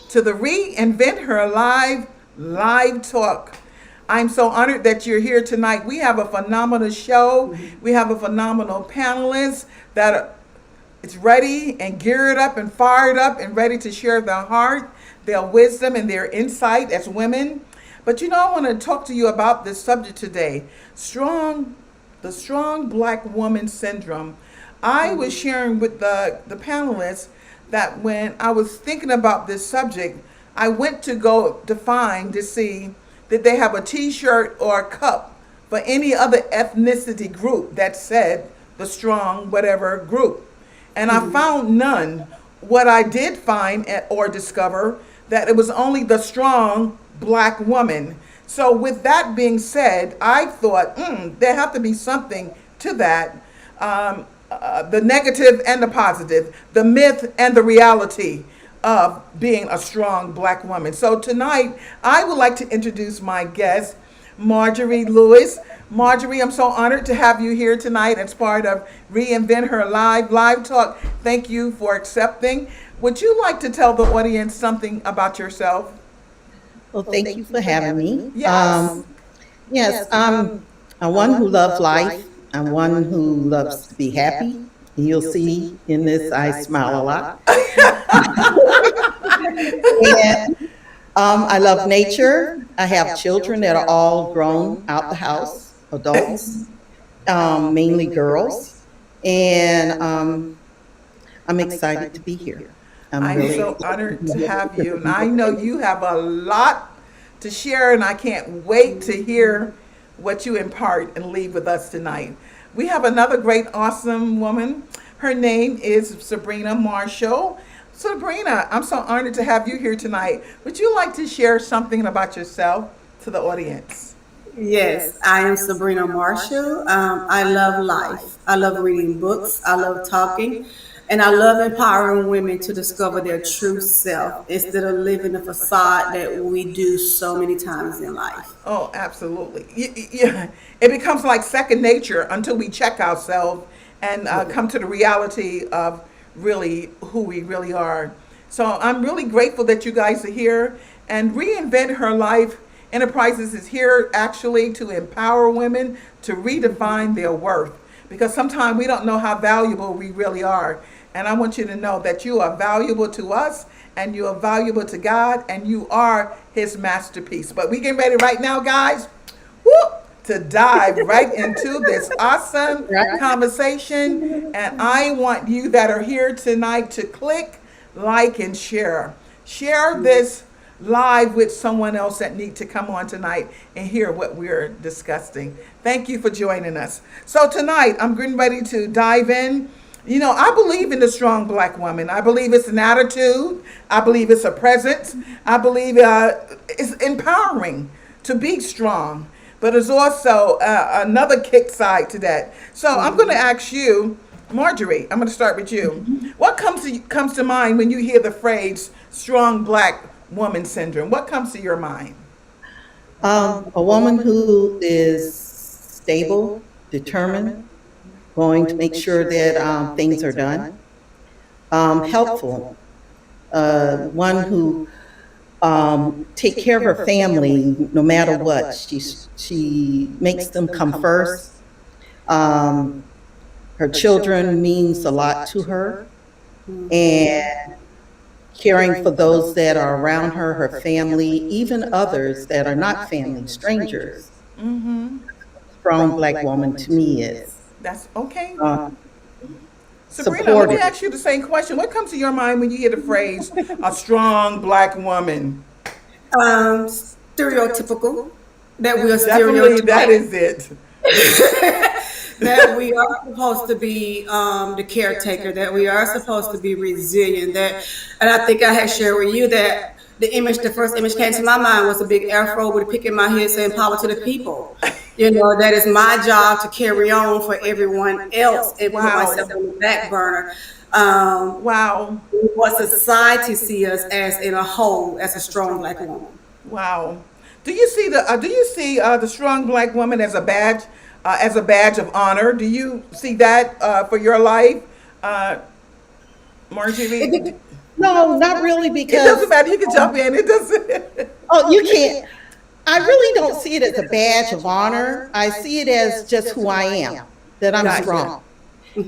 to the Reinvent Her live talk. I'm so honored that you're here tonight. We have a phenomenal show. We have a phenomenal panelist that is ready and geared up and fired up and ready to share their heart, their wisdom, and their insight as women. But I want to talk to you about this subject today. The strong black woman syndrome. I was sharing with the panelists that when I was thinking about this subject, I went to go define to see did they have a t-shirt or a cup for any other ethnicity group that said the strong whatever group. And I found none. What I did find or discover that it was only the strong black woman. So with that being said, I thought there have to be something to that. The negative and the positive, the myth and the reality of being a strong black woman. So tonight, I would like to introduce my guest, Marjorie Lewis. Marjorie, I'm so honored to have you here tonight as part of Reinvent Her live talk. Thank you for accepting. Would you like to tell the audience something about yourself? Well, thank you for having me. Yes. Yes, I'm one who loves life. I'm one who loves to be happy. You'll see in this, I smile a lot. And I love nature. I have children that are all grown out the house, adults, mainly girls. And I'm excited to be here. I'm so honored to have you. And I know you have a lot to share, and I can't wait to hear what you impart and leave with us tonight. We have another great, awesome woman. Her name is Sabrina Marshall. Sabrina, I'm so honored to have you here tonight. Would you like to share something about yourself to the audience? Yes, I am Sabrina Marshall. I love life. I love reading books. I love talking. And I love empowering women to discover their true self instead of living the facade that we do so many times in life. Oh, absolutely. Yeah, it becomes like second nature until we check ourselves and come to the reality of really who we really are. So I'm really grateful that you guys are here. And Reinvent Her Life Enterprises is here actually to empower women to redefine their worth. Because sometimes we don't know how valuable we really are. And I want you to know that you are valuable to us and you are valuable to God and you are his masterpiece. But we get ready right now, guys, to dive right into this awesome conversation. And I want you that are here tonight to click, like, and share. Share this live with someone else that need to come on tonight and hear what we're discussing. Thank you for joining us. So tonight, I'm getting ready to dive in. I believe in the strong black woman. I believe it's an attitude. I believe it's a presence. I believe it's empowering to be strong. But there's also another kick side to that. So I'm going to ask you, Marjorie, I'm going to start with you. What comes to mind when you hear the phrase strong black woman syndrome? What comes to your mind? A woman who is stable, determined, going to make sure that things are done, helpful, one who take care of her family no matter what. She makes them come first. Her children means a lot to her, and caring for those that are around her, her family, even others that are not family, strangers. Strong black woman to me is. That's okay. Sabrina, let Supportive. me ask you the same question. What comes to your mind when you hear the phrase a strong black woman? Stereotypical, that we are Definitely, that stereotypical, is it. that we are supposed to be the caretaker, that we are supposed to be resilient. And I think I had shared with you that the first image came to my mind was a big afro with a pick in my head saying "Power to the people." That is my job to carry on for everyone else and put myself on the back burner. Wow. What society see us as in a whole, as a strong black woman. Wow. Do you see the strong black woman as a badge of honor? Do you see that for your life, It, Marjorie? de- No, not really, It doesn't because matter. You can jump in. It doesn't. oh, you can't. I really don't see it as a badge of honor. I see it as just who I am, that I'm Gotcha. strong.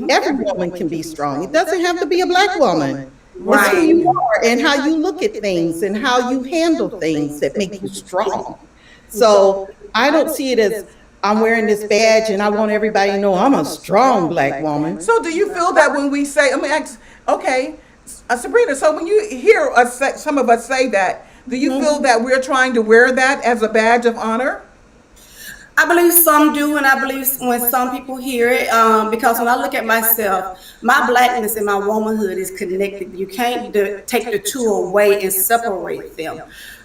Every woman can be strong. It doesn't have to be a black woman. It's who Right. you are and how you look at things and how you handle things that make you strong. So I don't see it as I'm wearing this badge and I want everybody to know I'm a strong black woman. So, do you feel that when we say, I mean, okay, Sabrina, so when you hear us say, some of us say that, do you feel that we're trying to wear that as a badge of honor? I believe some do, and I believe when some people hear it, because when I look at myself, my blackness and my womanhood is connected. You can't take the two away and separate them.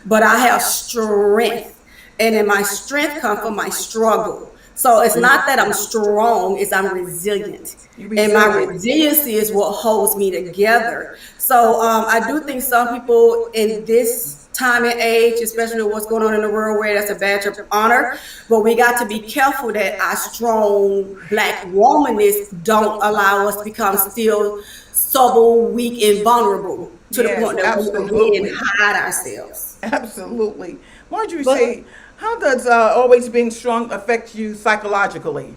But I have strength, and in my strength comes from my struggle. So it's not that I'm strong; it's I'm resilient, You and my resilient. resiliency is what holds me together. So I do think some people in this time and age, especially with what's going on in the world, where that's a badge of honor. But we got to be careful that our strong black womanness don't allow us to become still subtle, weak, and vulnerable to the Yes, point that we again absolutely. hide ourselves. Absolutely. Marjorie, But say, how does always being strong affect you psychologically?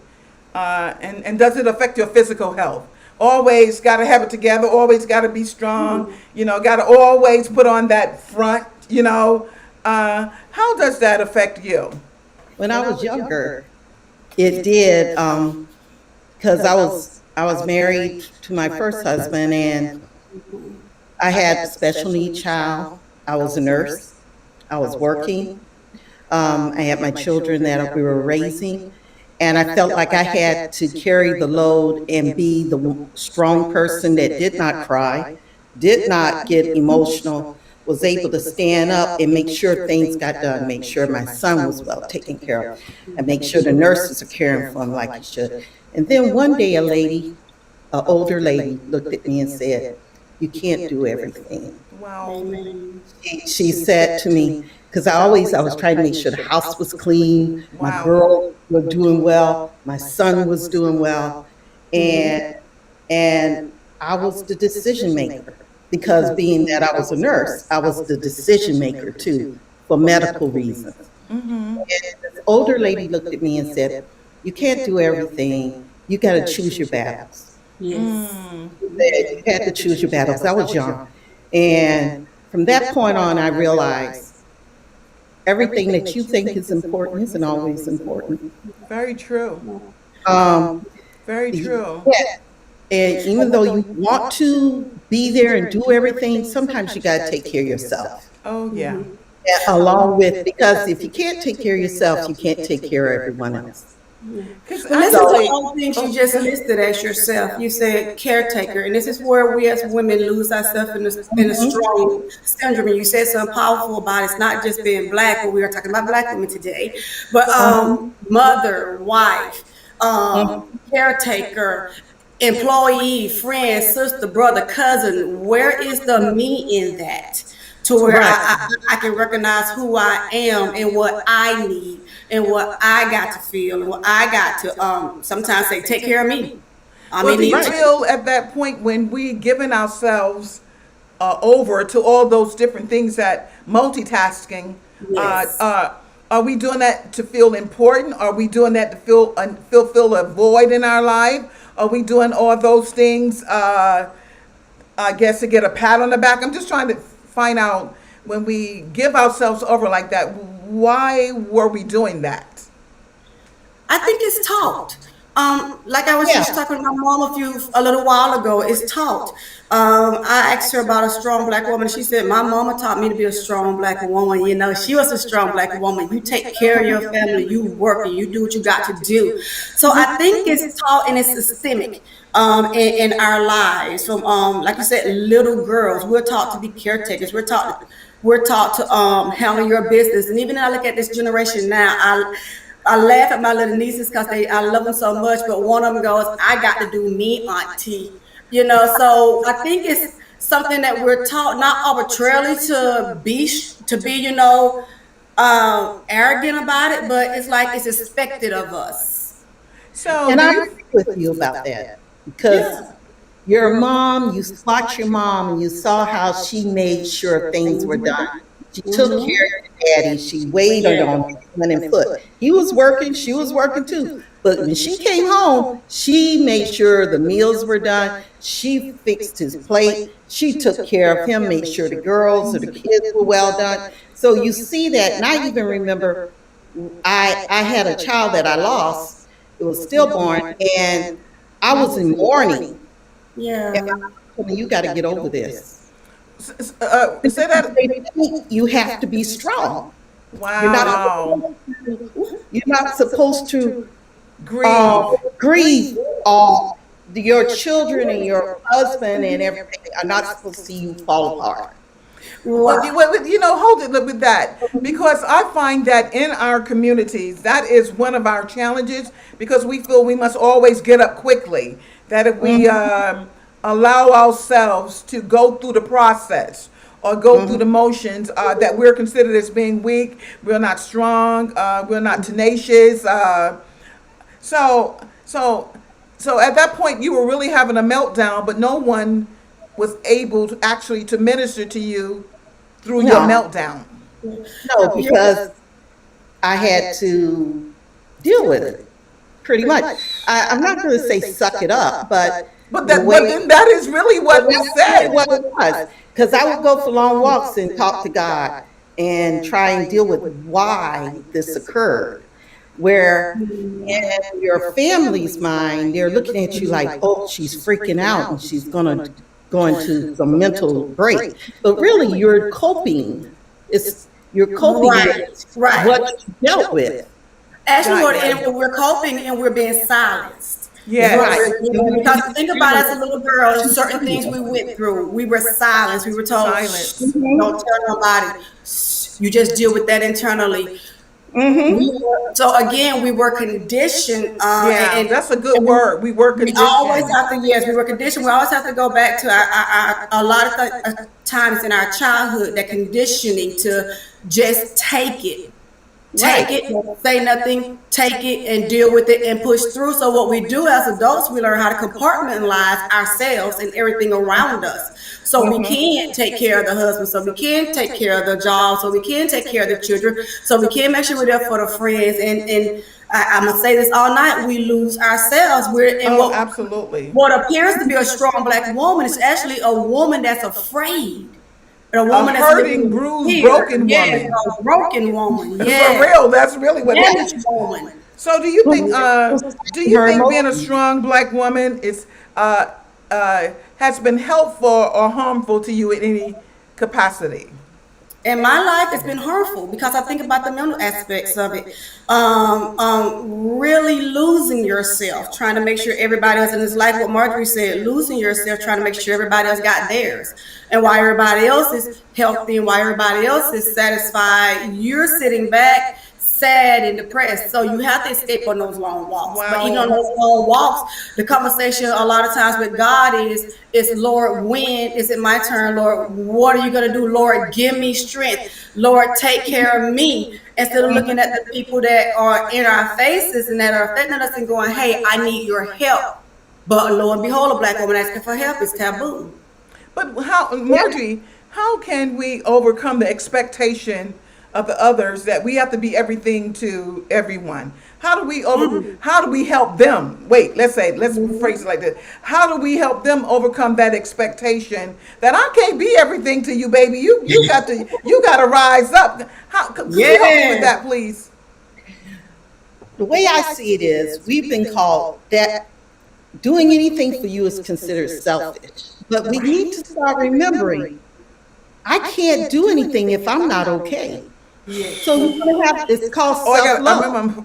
And does it affect your physical health? Always got to have it together, always got to be strong, got to always put on that front, How does that affect you? when I was younger, it did because I was married to my first husband and I had a special needs child. I was a nurse. I was working. I had my children that we were raising. And I felt like I had to carry the load and be the strong person that did not cry, did not get emotional, was able to stand up and make sure things got done, make sure my son was well taken care of, and make sure the nurses are caring for him like he should. And then one day an older lady, looked at me and said, "You can't do everything." Wow. She said to me, because I was trying to make sure the house was clean, my Wow. girl was doing well, my son was doing well, and and I was the decision maker because being that I was a nurse, I was the decision maker too for medical reasons. Mm-hmm. And this older lady looked at me and said, "You can't do everything. You got to choose your battles." Yes. Mm. You had to choose your battles. I was young, and from that point on, I realized everything that you think is important isn't always important. Very true. Um, Very true. yeah, and even though you want to be there and do everything, sometimes you got to take care of yourself. Oh, yeah. Along with, because if you can't take care of yourself, you can't take care of everyone else. Because Well, listen to actually, all the things you just listed as yourself. You said caretaker, and this is where we as women lose ourselves in a strong syndrome. And you said something powerful about it's not just being black, but we are talking about black women today. But mother, wife, caretaker, employee, friend, sister, brother, cousin. Where is the me in that? To where Right. I can recognize who I am and what I need and what I got to feel and what I got to sometimes say, take care of me. I well, mean, do you you take feel at that point when we giving ourselves over to all those different things that multitasking, yes. are we doing that to feel important? Are we doing that to fill a void in our life? Are we doing all those things, I guess, to get a pat on the back? I'm just trying to find out when we give ourselves over like that, why were we doing that? I think it's taught. Like I was just Yeah. talking to my mom a little while ago, it's taught. I asked her about a strong black woman. She said, "My mama taught me to be a strong black woman. You know, she was a strong black woman. You take care of your family, you work, and you do what you got to do." So I think it's taught and it's systemic in our lives. From like you said, little girls, we're taught to be caretakers. We're taught to handle your business. And even I look at this generation now, I laugh at my little nieces because I love them so much, but one of them goes, "I got to do me, auntie." You know, so I think it's something that we're taught not arbitrarily to be, arrogant about it, but it's like it's expected of us. So And do I you? agree with you about that because Yeah. your mom, you watched your mom and you saw how she made sure things were done. She took care of your daddy. She waited on him hand and foot. He was working, she was working too. But when she came home, she made sure the meals were done. She fixed his plate. She took care of him, made sure the girls or the kids were well done. So you see that, and I even remember I had a child that I lost. It was stillborn, and I was in mourning. Yeah. And I told me, you got to get over this. Say that. You have to be strong. Wow. You're not supposed to Grieve. grieve all your children and your husband and everything are not supposed to see you fall apart. Well, hold it with that, because I find that in our communities, that is one of our challenges, because we feel we must always get up quickly. That if we allow ourselves to go through the process or go through the motions, that we're considered as being weak, we're not strong, we're not tenacious. So at that point, you were really having a meltdown, but no one was able to actually to minister to you through your meltdown. No, because I had to deal with it, pretty much. I'm not going to say suck it up, but then that is really what was said. What it was, because I would go for long walks and talk to God and try and deal with why this occurred. Where in your family's mind, they're looking at you like, oh, she's freaking out and she's going into some mental break. But really, you're coping. You're coping with what you dealt with. Actually, and we're coping and we're being silenced. Yes. Right. Because think about it, as a little girl, certain things we went through, we were silenced. We were told, don't tell nobody. You just deal with that internally. So again, we were conditioned. And that's a good word. We were conditioned. We always have to, we were conditioned. We always have to go back to a lot of times in our childhood, that conditioning to just take it. Take it, say nothing, take it and deal with it and push through. So what we do as adults, we learn how to compartmentalize ourselves and everything around us. So we can take care of the husband, so we can take care of the job, so we can take care of the children, so we can make sure we're there for the friends. And I'm going to say this all night, we lose ourselves. Absolutely. What appears to be a strong Black woman is actually a woman that's afraid. A hurting, bruised, broken woman. Yeah, a broken woman. Yeah. For real, that's really what it is. So do you think being a strong Black woman is has been helpful or harmful to you in any capacity? In my life, it's been harmful, because I think about the mental aspects of it. Really losing yourself, trying to make sure everybody else in this life, what Marjorie said, losing yourself, trying to make sure everybody else got theirs. And while everybody else is healthy and while everybody else is satisfied, you're sitting back sad and depressed. So you have to escape on those long walks. Wow. But even on those long walks, the conversation a lot of times with God is Lord, when is it my turn? Lord, what are you going to do? Lord, give me strength. Lord, take care of me. Instead of looking at the people that are in our faces and that are affecting us and going, hey, I need your help. But lo and behold, a Black woman asking for help is taboo. But Marjorie, how can we overcome the expectation of the others that we have to be everything to everyone? How do we help them? Let's phrase it like this. How do we help them overcome that expectation that I can't be everything to you, baby? You got to rise up. Could you help me with that, please? The way I see it is, we've been called that doing anything for you is considered selfish. But we need to start remembering, I can't do anything if I'm not okay. So you're gonna have, it's called self-love.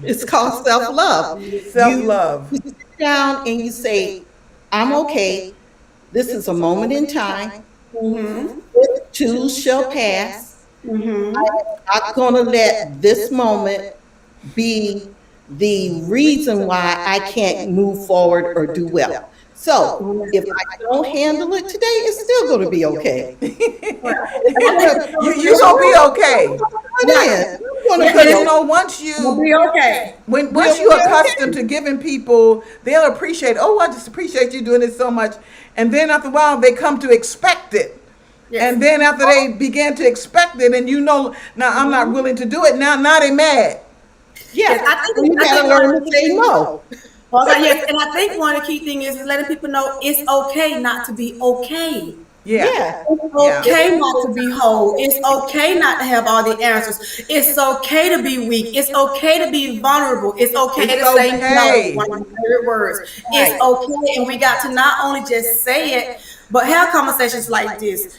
It's called self-love. Self-love. You sit down and you say, I'm okay. This is a moment in time. This too shall pass. I'm not gonna let this moment be the reason why I can't move forward or do well. So if I don't handle it today, it's still going to be okay. You're going to be okay. It is. want to Yeah, Because be you okay. know, once we'll you be okay. once you're We'll be accustomed to okay. giving people, they'll appreciate. Oh, I just appreciate you doing it so much, and then after a while, they come to expect it. Yes. And then after they begin to expect it, and you know, now I'm not willing to do it. Now they mad. Yes, Yeah, I and think you I got to think one learn of to the key say things. no. Well, yes, and I think one of the key things is letting people know it's okay not to be okay. Yeah, Yeah, It's yeah. okay not to be whole. It's okay not to have all the answers. It's okay to be weak. It's okay to be vulnerable. It's okay It's to say no. okay. One of my favorite words. It's right. okay. And we got to not only just say it, but have conversations like this.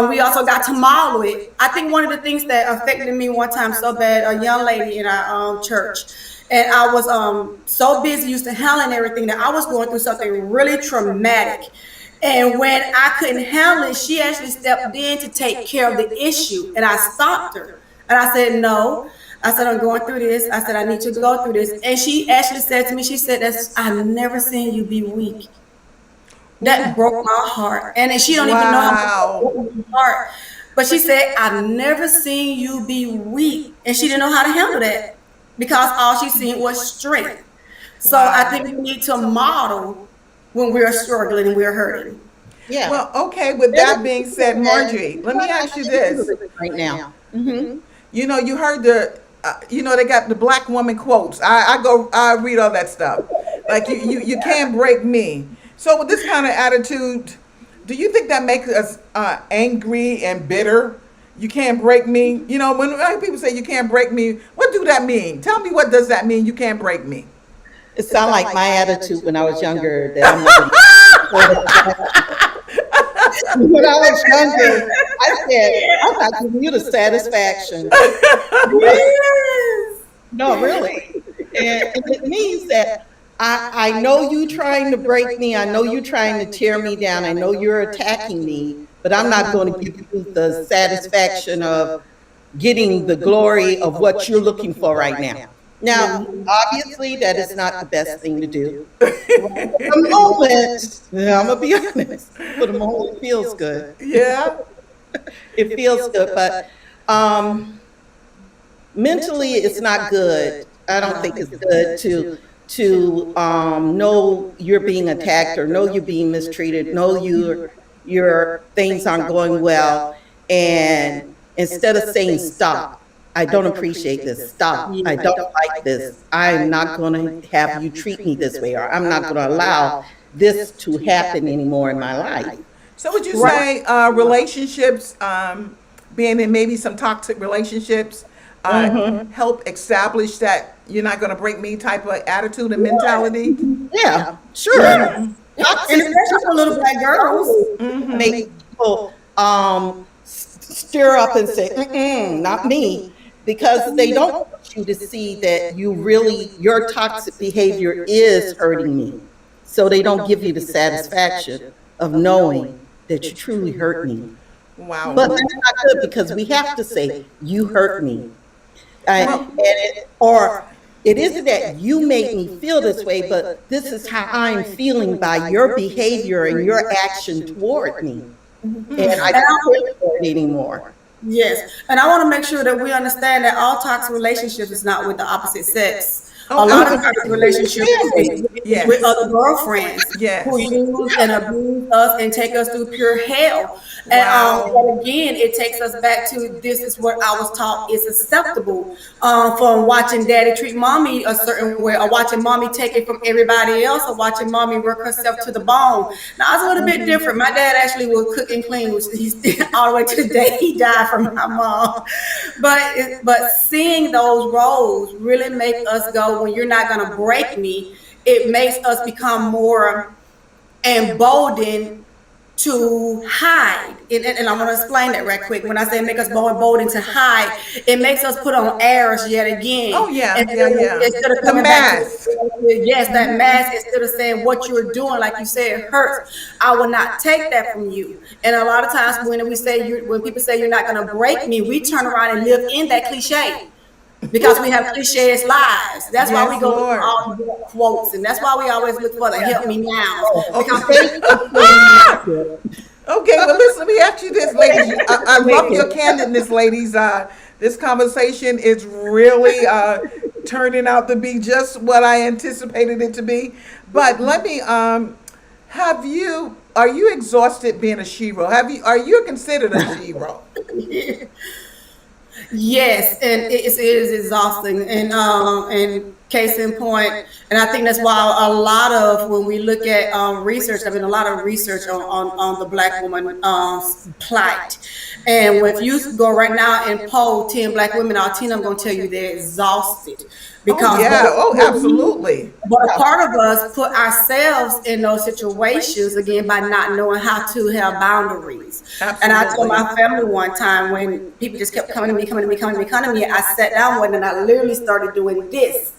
We also got to model it. I think one of the things that affected me one time so bad, a young lady in our church, and I was so busy used to handling everything that I was going through something really traumatic. And when I couldn't handle it, she actually stepped in to take care of the issue. And I stopped her. And I said, no. I said, I'm going through this. I said, I need to go through this. And she actually said to me, she said, That's, I've never seen you be weak. That broke my heart. And then she don't even know how much that Wow. broke my heart. But she said, I've never seen you be weak. And she didn't know how to handle that because all she seen was strength. So I Wow. think we need to model when we're struggling and we're hurting. Yeah. Well, okay. With Let that us being do said, that. Marjorie, let me What ask you I do this. right now. Mm-hmm. You know, you heard you know, they got the black woman quotes. I read all that stuff. Like you can't break me. So with this kind of attitude, do you think that makes us angry and bitter? You can't break me. You know, when people say you can't break me, what do that mean? Tell me, what does that mean? You can't break me. It sounds like my attitude when I was younger that I'm not. When I was younger, I said, I'm not giving you the satisfaction. Yes. No, really. And it means that I know you trying to break me. I know you trying to tear me down. I know you're attacking me, but I'm not going to give you the satisfaction of getting the glory of what you're looking for right now. Now, obviously, that is not the best thing to do. For the moment, yeah, I'm gonna be honest. For the moment, it feels good. Yeah. It feels good, but um, mentally, it's not good. I don't think it's good to know you're being attacked or know you're being mistreated, know your things aren't going well, and instead of saying stop, I don't appreciate this. Stop. I don't like this. I'm not going to have you treat me this way, or I'm not going to allow this to happen anymore in my life. So would you Right. say relationships, being in maybe some toxic relationships, help establish that you're not going to break me type of attitude and mentality? Yeah, sure. Yes. And Toxic especially for little black girls. make people stir up and say, mm-mm, not me, because they don't want you to see that you really, your toxic behavior is hurting me. So they don't give you the satisfaction of knowing that you truly hurt me. Wow. But that's not good because we have to say, you hurt me. Well, Or it isn't that you made me feel this way, but this is how I'm feeling by your behavior and your action toward me. And I And I, don't care for it anymore. yes. And I want to make sure that we understand that all toxic relationships is not with the opposite sex. oh, A lot of absolutely. toxic relationships is Yes. with other girlfriends Yes. who use and abuse us and take us through pure hell. And Wow. but again, it takes us back to this is what I was taught is acceptable from watching daddy treat mommy a certain way, or watching mommy take it from everybody else, or watching mommy work herself to the bone. Now, it's a little bit different. My dad actually would cook and clean, which he's all the way to the day he died from my mom. But seeing those roles really make us go, when you're not going to break me, it makes us become more emboldened to hide. And I'm going to explain that right quick. When I say make us more emboldened to hide, it makes us put on airs yet again. Oh yeah, And yeah, yeah. instead of The coming back mask. to, yes, that mask, instead of saying what you're doing, like you said, hurts, I will not take that from you. And a lot of times when people say you're not going to break me, we turn around and live in that cliche. Because we have cliches lives. That's why we Yes, go look for Lord. all the quotes, and that's why we always look for the help me now. Oh, Because Thank you for the leadership. Okay, well, listen, let me ask you this, ladies. I love your candidness, ladies. This conversation is really turning out to be just what I anticipated it to be. But let me, are you exhausted being a shero? Are you considered a shero? Yes, and it is exhausting. And case in point, and I think that's why a lot of when we look at research, I mean, a lot of research on the Black woman plight. And if you go right now and poll 10 Black women, all 10 of them going to tell you they're exhausted Oh, because yeah. Oh, absolutely. but a part of us put ourselves in those situations again by not knowing how to have boundaries. And I told Absolutely. my family one time when people just kept coming to me, coming to me, I sat down one and I literally started doing this.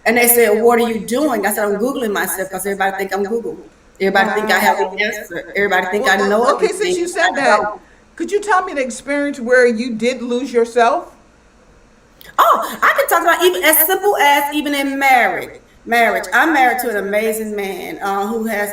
And they said, "What are you doing?" I said, "I'm Googling myself because everybody think I'm Google. Everybody think I have the Wow. answer. Everybody think I Well, know okay, since everything. you said I that, don't." could you tell me the experience where you did lose yourself? Oh, I can talk about even as simple as even in marriage. Marriage. I'm married to an amazing man who has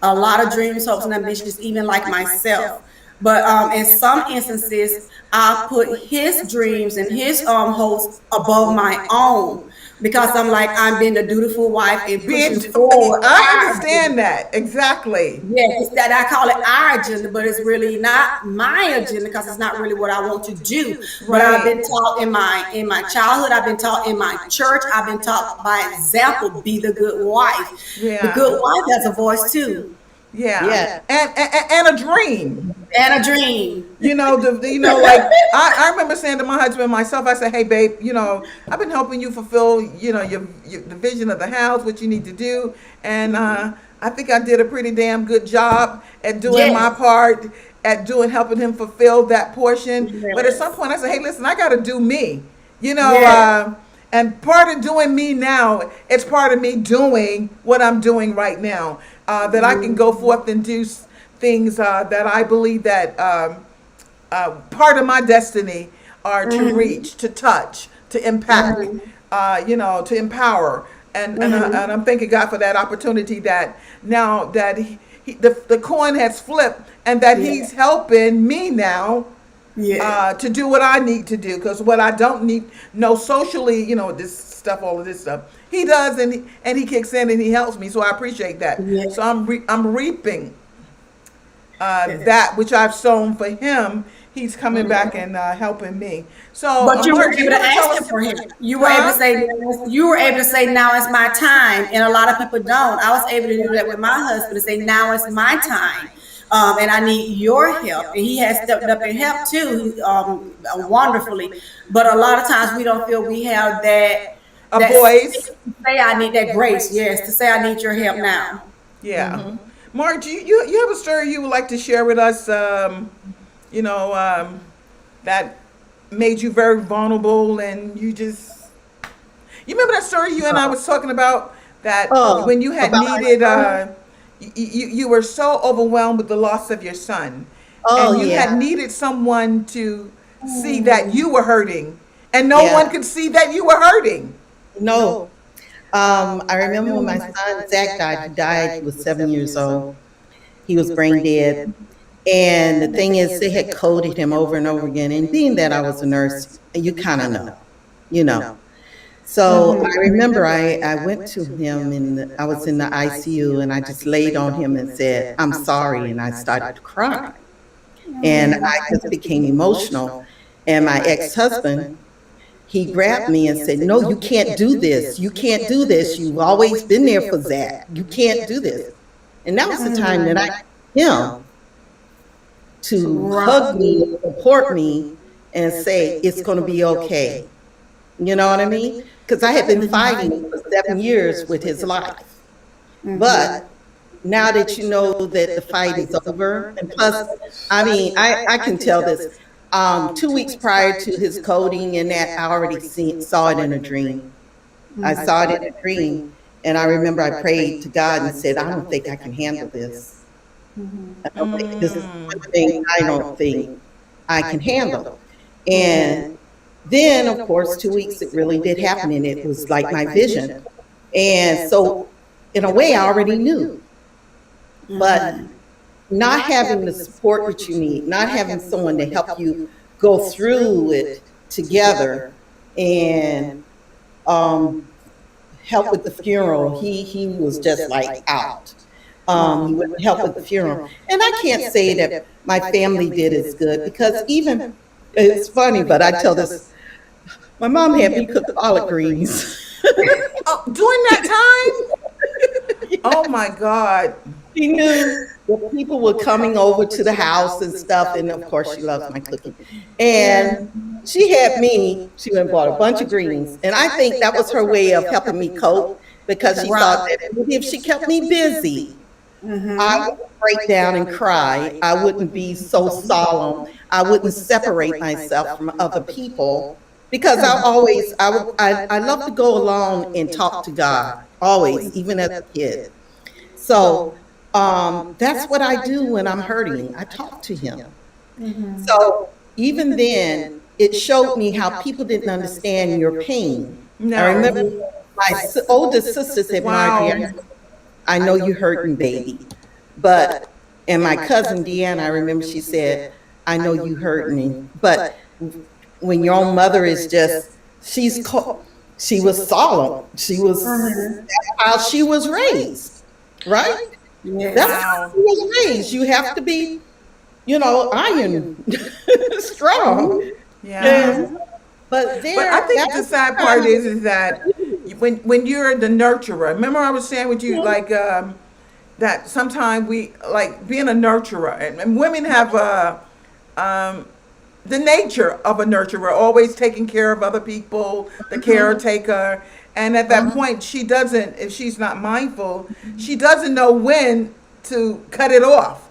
a lot of dreams, hopes, and ambitions, even like myself. But in some instances, I put his dreams and his hopes above my own because I'm like I'm being a dutiful wife and pushing Being, forward I our understand agenda. that exactly. Yes, it's that I call it our agenda, but it's really not my agenda because it's not really what I want to do. But I've Right. been taught in my childhood, I've been taught in my church, I've been taught by example, be the good wife. The Yeah. good wife has a voice too, Yeah. Yeah. And a dream. and a dream. Like I remember saying to my husband and myself, I said, "Hey, babe, I've been helping you fulfill, the vision of the house, what you need to do, and I think I did a pretty damn good job at doing my Yes, part, at helping him fulfill that portion. But at some yes, point, I said, hey, listen, I got to do me, you know." yes. And part of doing me now, it's part of me doing what I'm doing right now, that I can go forth and do things that I believe that part of my destiny are to reach, to touch, to impact, to empower. And I'm thanking God for that opportunity that now that the coin has flipped and that Yeah. He's helping me now Yeah. to do what I need to do. Because what I don't need, no, socially, this stuff, all of this stuff, He does, and he kicks in and He helps me. So I appreciate that. Yeah. So I'm reaping Yes. that which I've sown for Him. He's coming back and helping me. So, But you were Margie, you able to want to tell ask him us? for him. You were able to Huh? say you were able to say now is my time, and a lot of people don't. I was able to do that with my husband to say now is my time, and I need your help. And he has stepped up and helped too, wonderfully. But a lot of times we don't feel we have A that space voice. to say I need that grace. Yes, to say I need your help now. Yeah. Margie, you have a story you would like to share with us, that made you very vulnerable and you remember that story you and I was talking about that Oh, when you had about my needed, son? you were so overwhelmed with the loss of your son Oh, and you had yeah. needed someone to see that you were hurting and no one Yeah. could see that you were hurting. No. I remember when my son Zach died. He died. He was 7 years old. He was brain dead. And the thing is, they had coded him over and over again. And being that I was a nurse, you kind of know, you know. So I remember I went to him and I was in the ICU and I just laid on him and said, I'm sorry. And I started to cry. And I just became emotional. And my ex-husband, he grabbed me and said, no, you can't do this. You can't do this. You've always been there for Zach. You can't do this. And that was the time that I got him to hug Right. me, support me, and say, it's going to be okay. You know what I mean? Because I had been fighting for 7 years with his life. But now that you know that the fight is over, and plus, I mean, I can tell this. 2 weeks prior to his coding and that, I already saw it in a dream. I saw it in a dream. And I remember I prayed to God and said, I don't think I can handle this. I don't think this is one thing I don't think I can handle. And then, of course, 2 weeks it really did happen, and it was like my vision. And so, in a way, I already knew. But not having the support that you need, not having someone to help you go through it together, and um, help with the funeral. He was just like out. He wouldn't help with the funeral, and I can't say that my family did as good, because even, it's funny, but I tell this. My mom had me cook collard greens. Oh, during that time? Oh my God. She knew that people were coming over to the house and stuff, and of course she loves my cooking. And she had me, she went and bought a bunch of greens. And I think that was her way of helping me cope, because she thought that if she kept me busy, I would break down and cry. I wouldn't be so solemn. I wouldn't separate myself from other people, because I love to go along and talk to God always, even as a kid. So that's what I do when I'm hurting. I talk to him. So even then, it showed me how people didn't understand your pain. No. I remember my oldest sister said, Wow. Marjorie, I know you hurting, baby. But, and my cousin Deanna, I remember she said, I know you hurting. But when your own mother is just, she was solemn. She was, that's how she was raised, right? That's how she was raised. You have to be, iron strong. Yeah. But I think the sad part is that when you're the nurturer, remember I was saying with you, like, that sometimes we like being a nurturer, and women have the nature of a nurturer, always taking care of other people, the caretaker. And at that point, she doesn't, if she's not mindful, she doesn't know when to cut it off.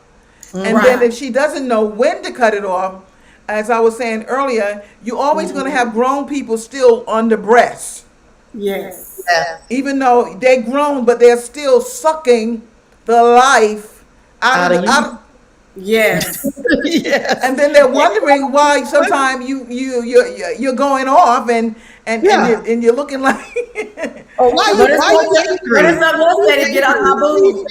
And then if she doesn't know when to cut it off, as I was saying earlier, you're always going to have grown people still on the breast. Yes. Even though they're grown, but they're still sucking the life out of you. Yes. Yes. And then they're wondering why sometimes you're going off and you're looking like why you angry? Get off my boob.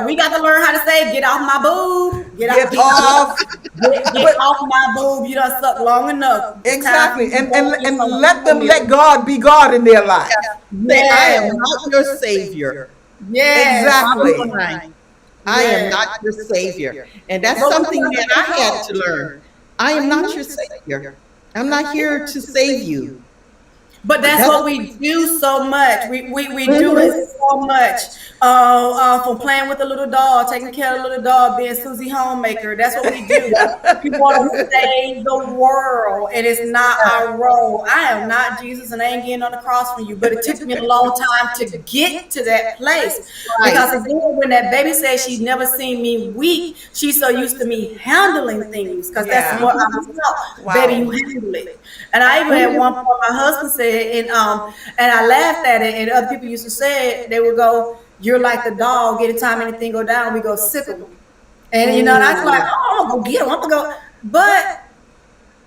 We got to learn how to say get off my boob. Get off my boob. You done sucked long enough. Exactly. And let them let God be God in their life. Say, I am not your savior. Yes. Exactly. I am not your savior. And that's something that I had to learn. I am not your savior. I'm not here to save you. But that's what we do so much. We do it so much. From playing with the little doll, taking care of the little doll, being Susie Homemaker. That's what we do. We want to save the world, and it's not our role. I am not Jesus, and I ain't getting on the cross for you. But it took me a long time to get to that place. Because again, when that baby said she'd never seen me weak, she's so used to me handling things. Because that's what I was taught. Wow. Baby, you handle it. And I even had one point my husband said, and I laughed at it, and other people used to say it, they would go, you're like the dog, anytime anything go down, we go sickle them. And and I was like, oh, I'm gonna go get him, I'm gonna go. But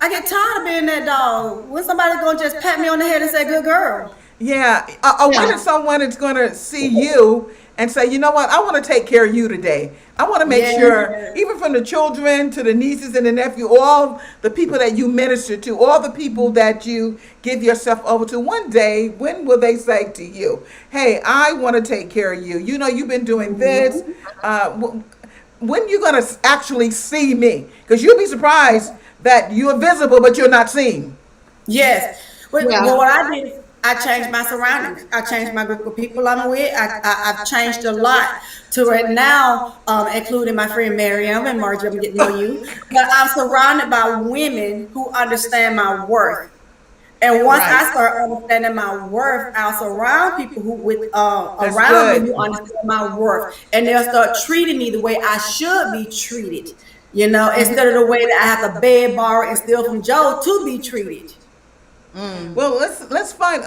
I get tired of being that dog. When somebody's gonna just pat me on the head and say, good girl. Yeah. When is someone is going to see you and say, you know what, I want to take care of you today. I want to make sure, even from the children to the nieces and the nephew, all the people that you minister to, all the people that you give yourself over to, one day, when will they say to you, hey, I want to take care of you. You know, you've been doing this. When you going to actually see me? Because you'll be surprised that you're visible, but you're not seen. Yes. Well, what I did, I changed my surroundings. I changed my group of people I'm with. I've changed a lot to right now, including my friend Miriam and Marjorie. I'm getting to know you. But I'm surrounded by women who understand my worth. And once I start understanding my worth, I'll surround people who around me who understand my worth. And they'll start treating me the way I should be treated. You know, instead of the way that I have to beg, borrow, and steal from Joe to be treated. Well, let's find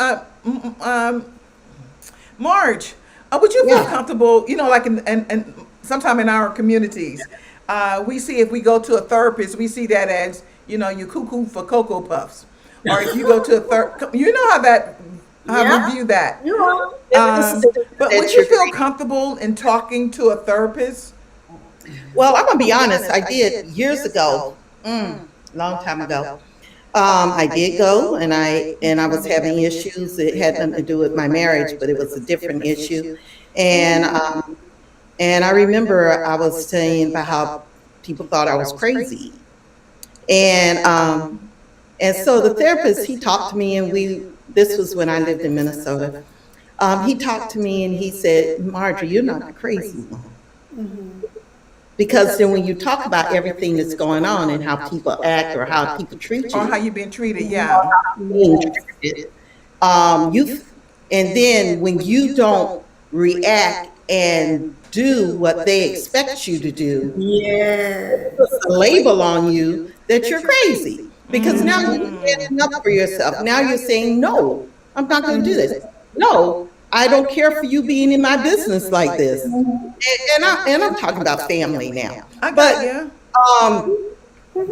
Marge. Would you feel comfortable? You know, like in sometime in our communities, we see if we go to a therapist, we see that as, you know, you cuckoo for Cocoa Puffs, or if you go to a you know how we view that. You know, But would you feel comfortable in talking to a therapist? Well, I'm gonna be honest. I did years ago, long time ago. I did go, and I was having issues. It had nothing to do with my marriage, but it was a different issue. And and I remember I was saying about how people thought I was crazy. And so the therapist, he talked to me, and this was when I lived in Minnesota. He talked to me and he said, Marjorie, you're not the crazy one. Because then when you talk about everything that's going on and how people act or how people treat Or how you, you been treated, yeah. being treated, you, and then when you don't react and do what they expect you to do, Yes. puts a label on you that you're crazy. Because now you're standing up for yourself. Now you're saying, no, I'm not going to do this. No, I don't care for you being in my business like this. And I'm talking about family now. I got But you.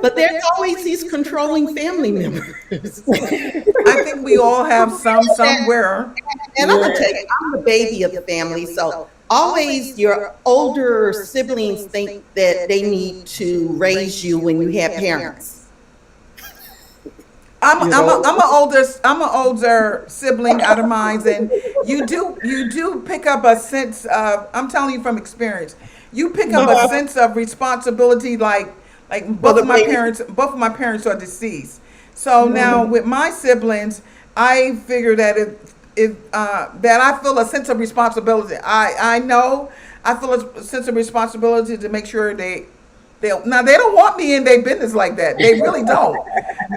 but there's always these controlling family members. I think we all have some somewhere. And I'm gonna tell you, I'm the baby of the family, so always your older siblings think that they need to raise you when you have parents. I'm an older sibling out of mine, and you do pick up a sense of, I'm telling you from experience, you pick up a sense of responsibility, like both of my parents are deceased. So now with my siblings, I figure that if that I feel a sense of responsibility. I know I feel a sense of responsibility to make sure they now they don't want me in their business like that. They really don't.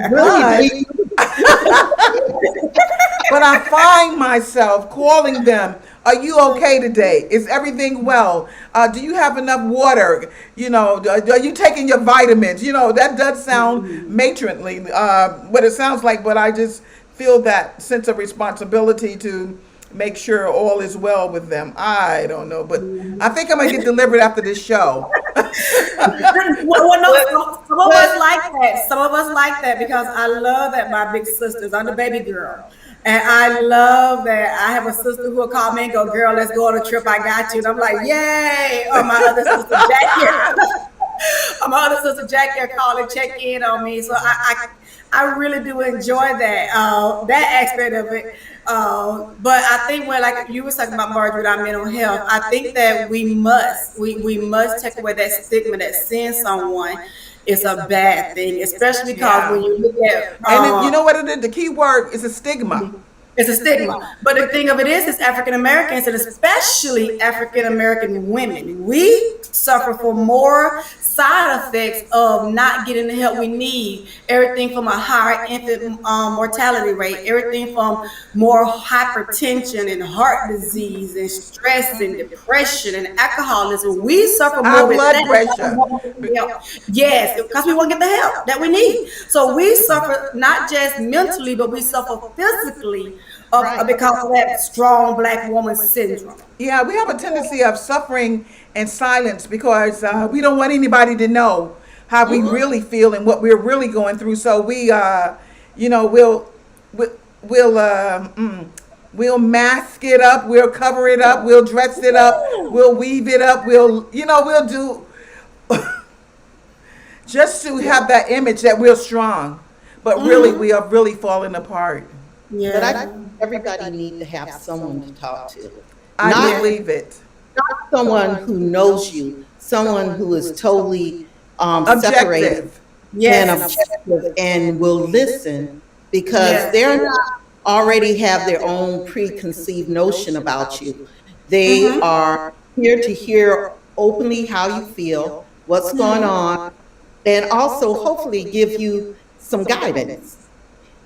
But but I find myself calling them. Are you okay today? Is everything well? Do you have enough water? Are you taking your vitamins? That does sound matronly, what it sounds like, but I just feel that sense of responsibility to make sure all is well with them. I don't know, but I think I'm going to get delivered after this show. Well, no, some of us like that. Some of us like that because I love that my big sisters. I'm the baby girl. And I love that I have a sister who will call me and go, girl, let's go on a trip. I got you. And I'm like, yay. Or my other sister, Jackie. Or my other sister, Jackie, will call and check in on me. So I really do enjoy that aspect of it. But I think when, like you were talking about, Marjorie, our mental health, I think that we must take away that stigma that seeing someone is a bad thing, especially because when you look at And you know what it is? The key word is a stigma. it's a stigma. But the thing of it is African Americans, and especially African American women, we suffer from more side effects of not getting the help we need. Everything from a higher infant mortality rate, everything from more hypertension and heart disease and stress and depression and alcoholism. We suffer High more with blood that. pressure. Yes, because we won't get the help that we need. So we suffer not just mentally, but we suffer physically because of that strong black woman syndrome. Yeah, we have a tendency of suffering in silence because we don't want anybody to know how we really feel and what we're really going through. So we'll mask it up, we'll cover it up, we'll dress it up, we'll weave it up, we'll do just to have that image that we're strong. But really, we are really falling apart. But I think everybody needs to have someone to talk to. I believe it. Not someone who knows you, someone who is totally separated Objective. and objective and will listen because they're not already have their own preconceived notion about you. They are here to hear openly how you feel, what's going on, and also hopefully give you some guidance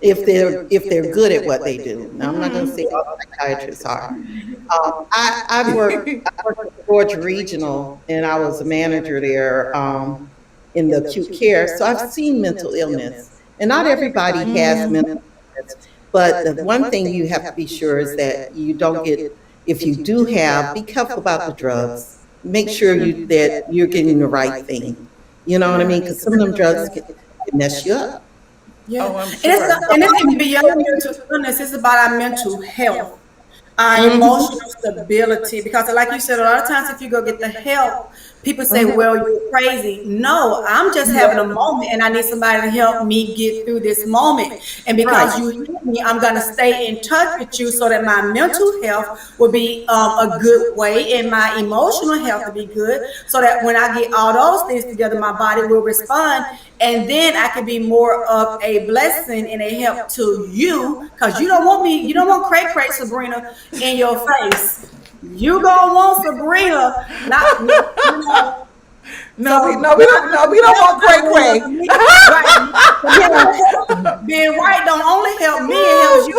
if they're good at what they do. Now, I'm not going to say all psychiatrists are. I worked at Georgia Regional, and I was a manager there in the acute care. So I've seen mental illness, and not everybody has mental illness. But the one thing you have to be sure is that you don't get, if you do have, be careful about the drugs. Make sure that you're getting the right thing. You know what I mean? Because some of them drugs can mess you up. Yeah. Oh, I'm And sure. it's beyond mental illness, it's about our mental health, our emotional stability. Because, like you said, a lot of times if you go get the help, People say, well, you're crazy. No, I'm just having a moment and I need somebody to help me get through this moment. And because you hear me, I'm going to stay in touch with you so that my mental health will be a good way and my emotional health will be good. So that when I get all those things together, my body will respond. And then I can be more of a blessing and a help to you, because you don't want cray cray Sabrina in your face. You gonna want Sabrina, not No, we don't want cray cray. Right. Being right don't only help me, it helps you.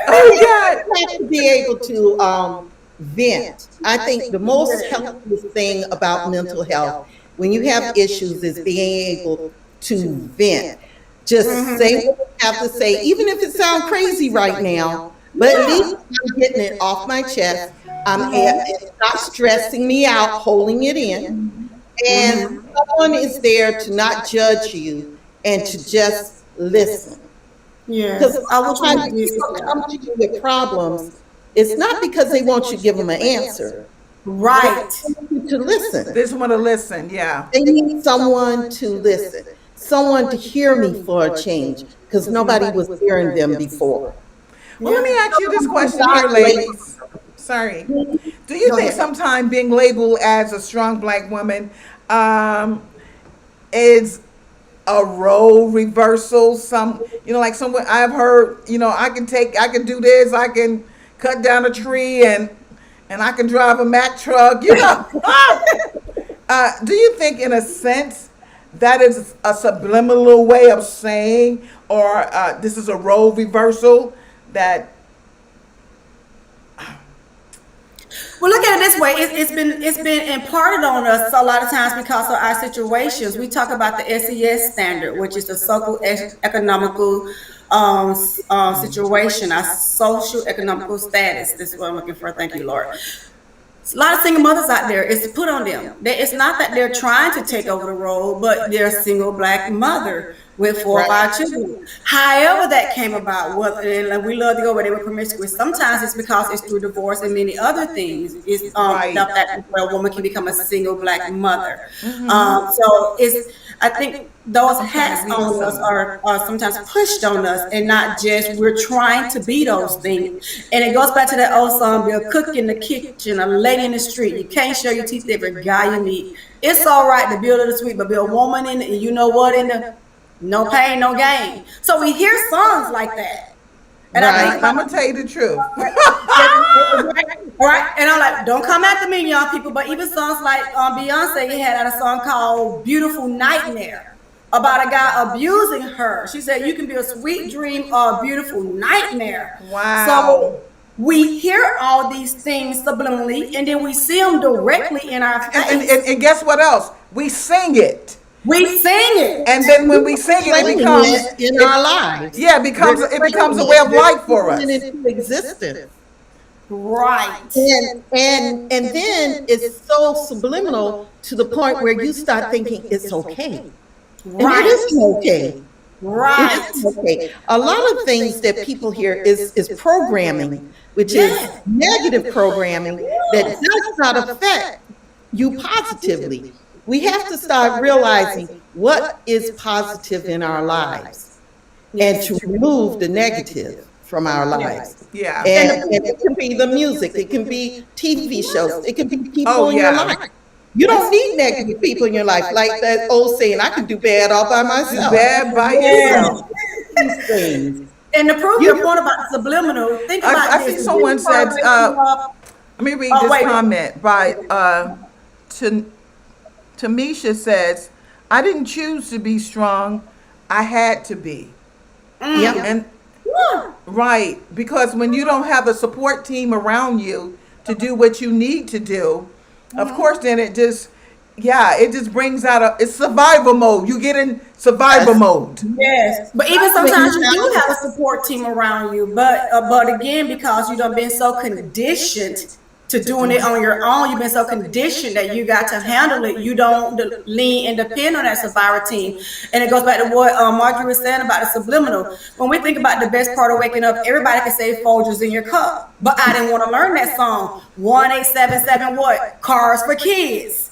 Oh God. You have to be able to vent. I think the most helpful thing about mental health when you have issues is being able to vent. Just say what you have to say, even if it sounds crazy right now, but at least I'm getting it off my chest. It's not stressing me out, holding it in. And someone is there to not judge you and to just listen. Because I wish sometimes people come to you with problems, it's not because they want you to give them an answer. right. They want you to listen. This one to listen, yeah. They need someone to listen, someone to hear me for a change, because nobody was hearing them before. Well, let me ask you this question here, ladies. Sorry. Do you think sometimes being labeled as a strong black woman is a role reversal? Like someone I've heard, I can do this, I can cut down a tree and I can drive a Mack truck, Do you think in a sense that is a subliminal way of saying, or this is a role reversal that? Well, look at it this way. It's been imparted on us a lot of times because of our situations. We talk about the SES standard, which is the socio-economical situation, our social economical status. This is what I'm looking for. Thank you, Lord. A lot of single mothers out there, is to put on them. It's not that they're trying to take over the role, but they're a single black mother with 4 or 5 children. However that came about, and we love to go where they were promiscuous. Sometimes it's because it's through divorce and many other things. It's that where a woman can become a single black mother. So I think those hats on us are sometimes pushed on us, and not just we're trying to be those things. And it goes back to that old song, be a cook in the kitchen, a lady in the street. You can't show your teeth to every guy you meet. It's all right to be a little sweet, but be a woman in it, and you know what, in the no pain, no gain. So we hear songs like that. And I'm gonna tell you the truth. Right? And I'm like, don't come after me, young people. But even songs like Beyonce had a song called Beautiful Nightmare about a guy abusing her. She said, you can be a sweet dream or a beautiful nightmare. Wow. So we hear all these things subliminally, and then we see them directly in our face. And guess what else? We sing it. We sing it. And then when we sing it, it becomes in our lives. Yeah, it becomes a way of life for us. Into existence. Right. And then it's so subliminal to the point where you start thinking it's okay. Right. And it isn't okay. Right. It isn't okay. A lot of things that people hear is programming, which is negative programming that does not affect you positively. We have to start realizing what is positive in our lives and to remove the negative from our lives. Yeah. And it can be the music, it can be TV shows, it can be people in your life. You don't need negative people in your life. Like that old saying, I can do bad all by myself. Bad by yourself. These things. And to prove your point about subliminal, think about I this. see someone said, let me read this comment by Tamisha says, I didn't choose to be strong, I had to be. Yeah. And right, because when you don't have a support team around you to do what you need to do, of course, then it just brings out it's survival mode. You get in survival mode. Yes, but even sometimes you do have a support team around you, but again, because you done been so conditioned to doing it on your own. You've been so conditioned that you got to handle it. You don't lean and depend on that survivor team. And it goes back to what Marjorie was saying about the subliminal. When we think about the best part of waking up, everybody can say Folgers in your cup. But I didn't want to learn that song. 1877 what? Cars for Kids.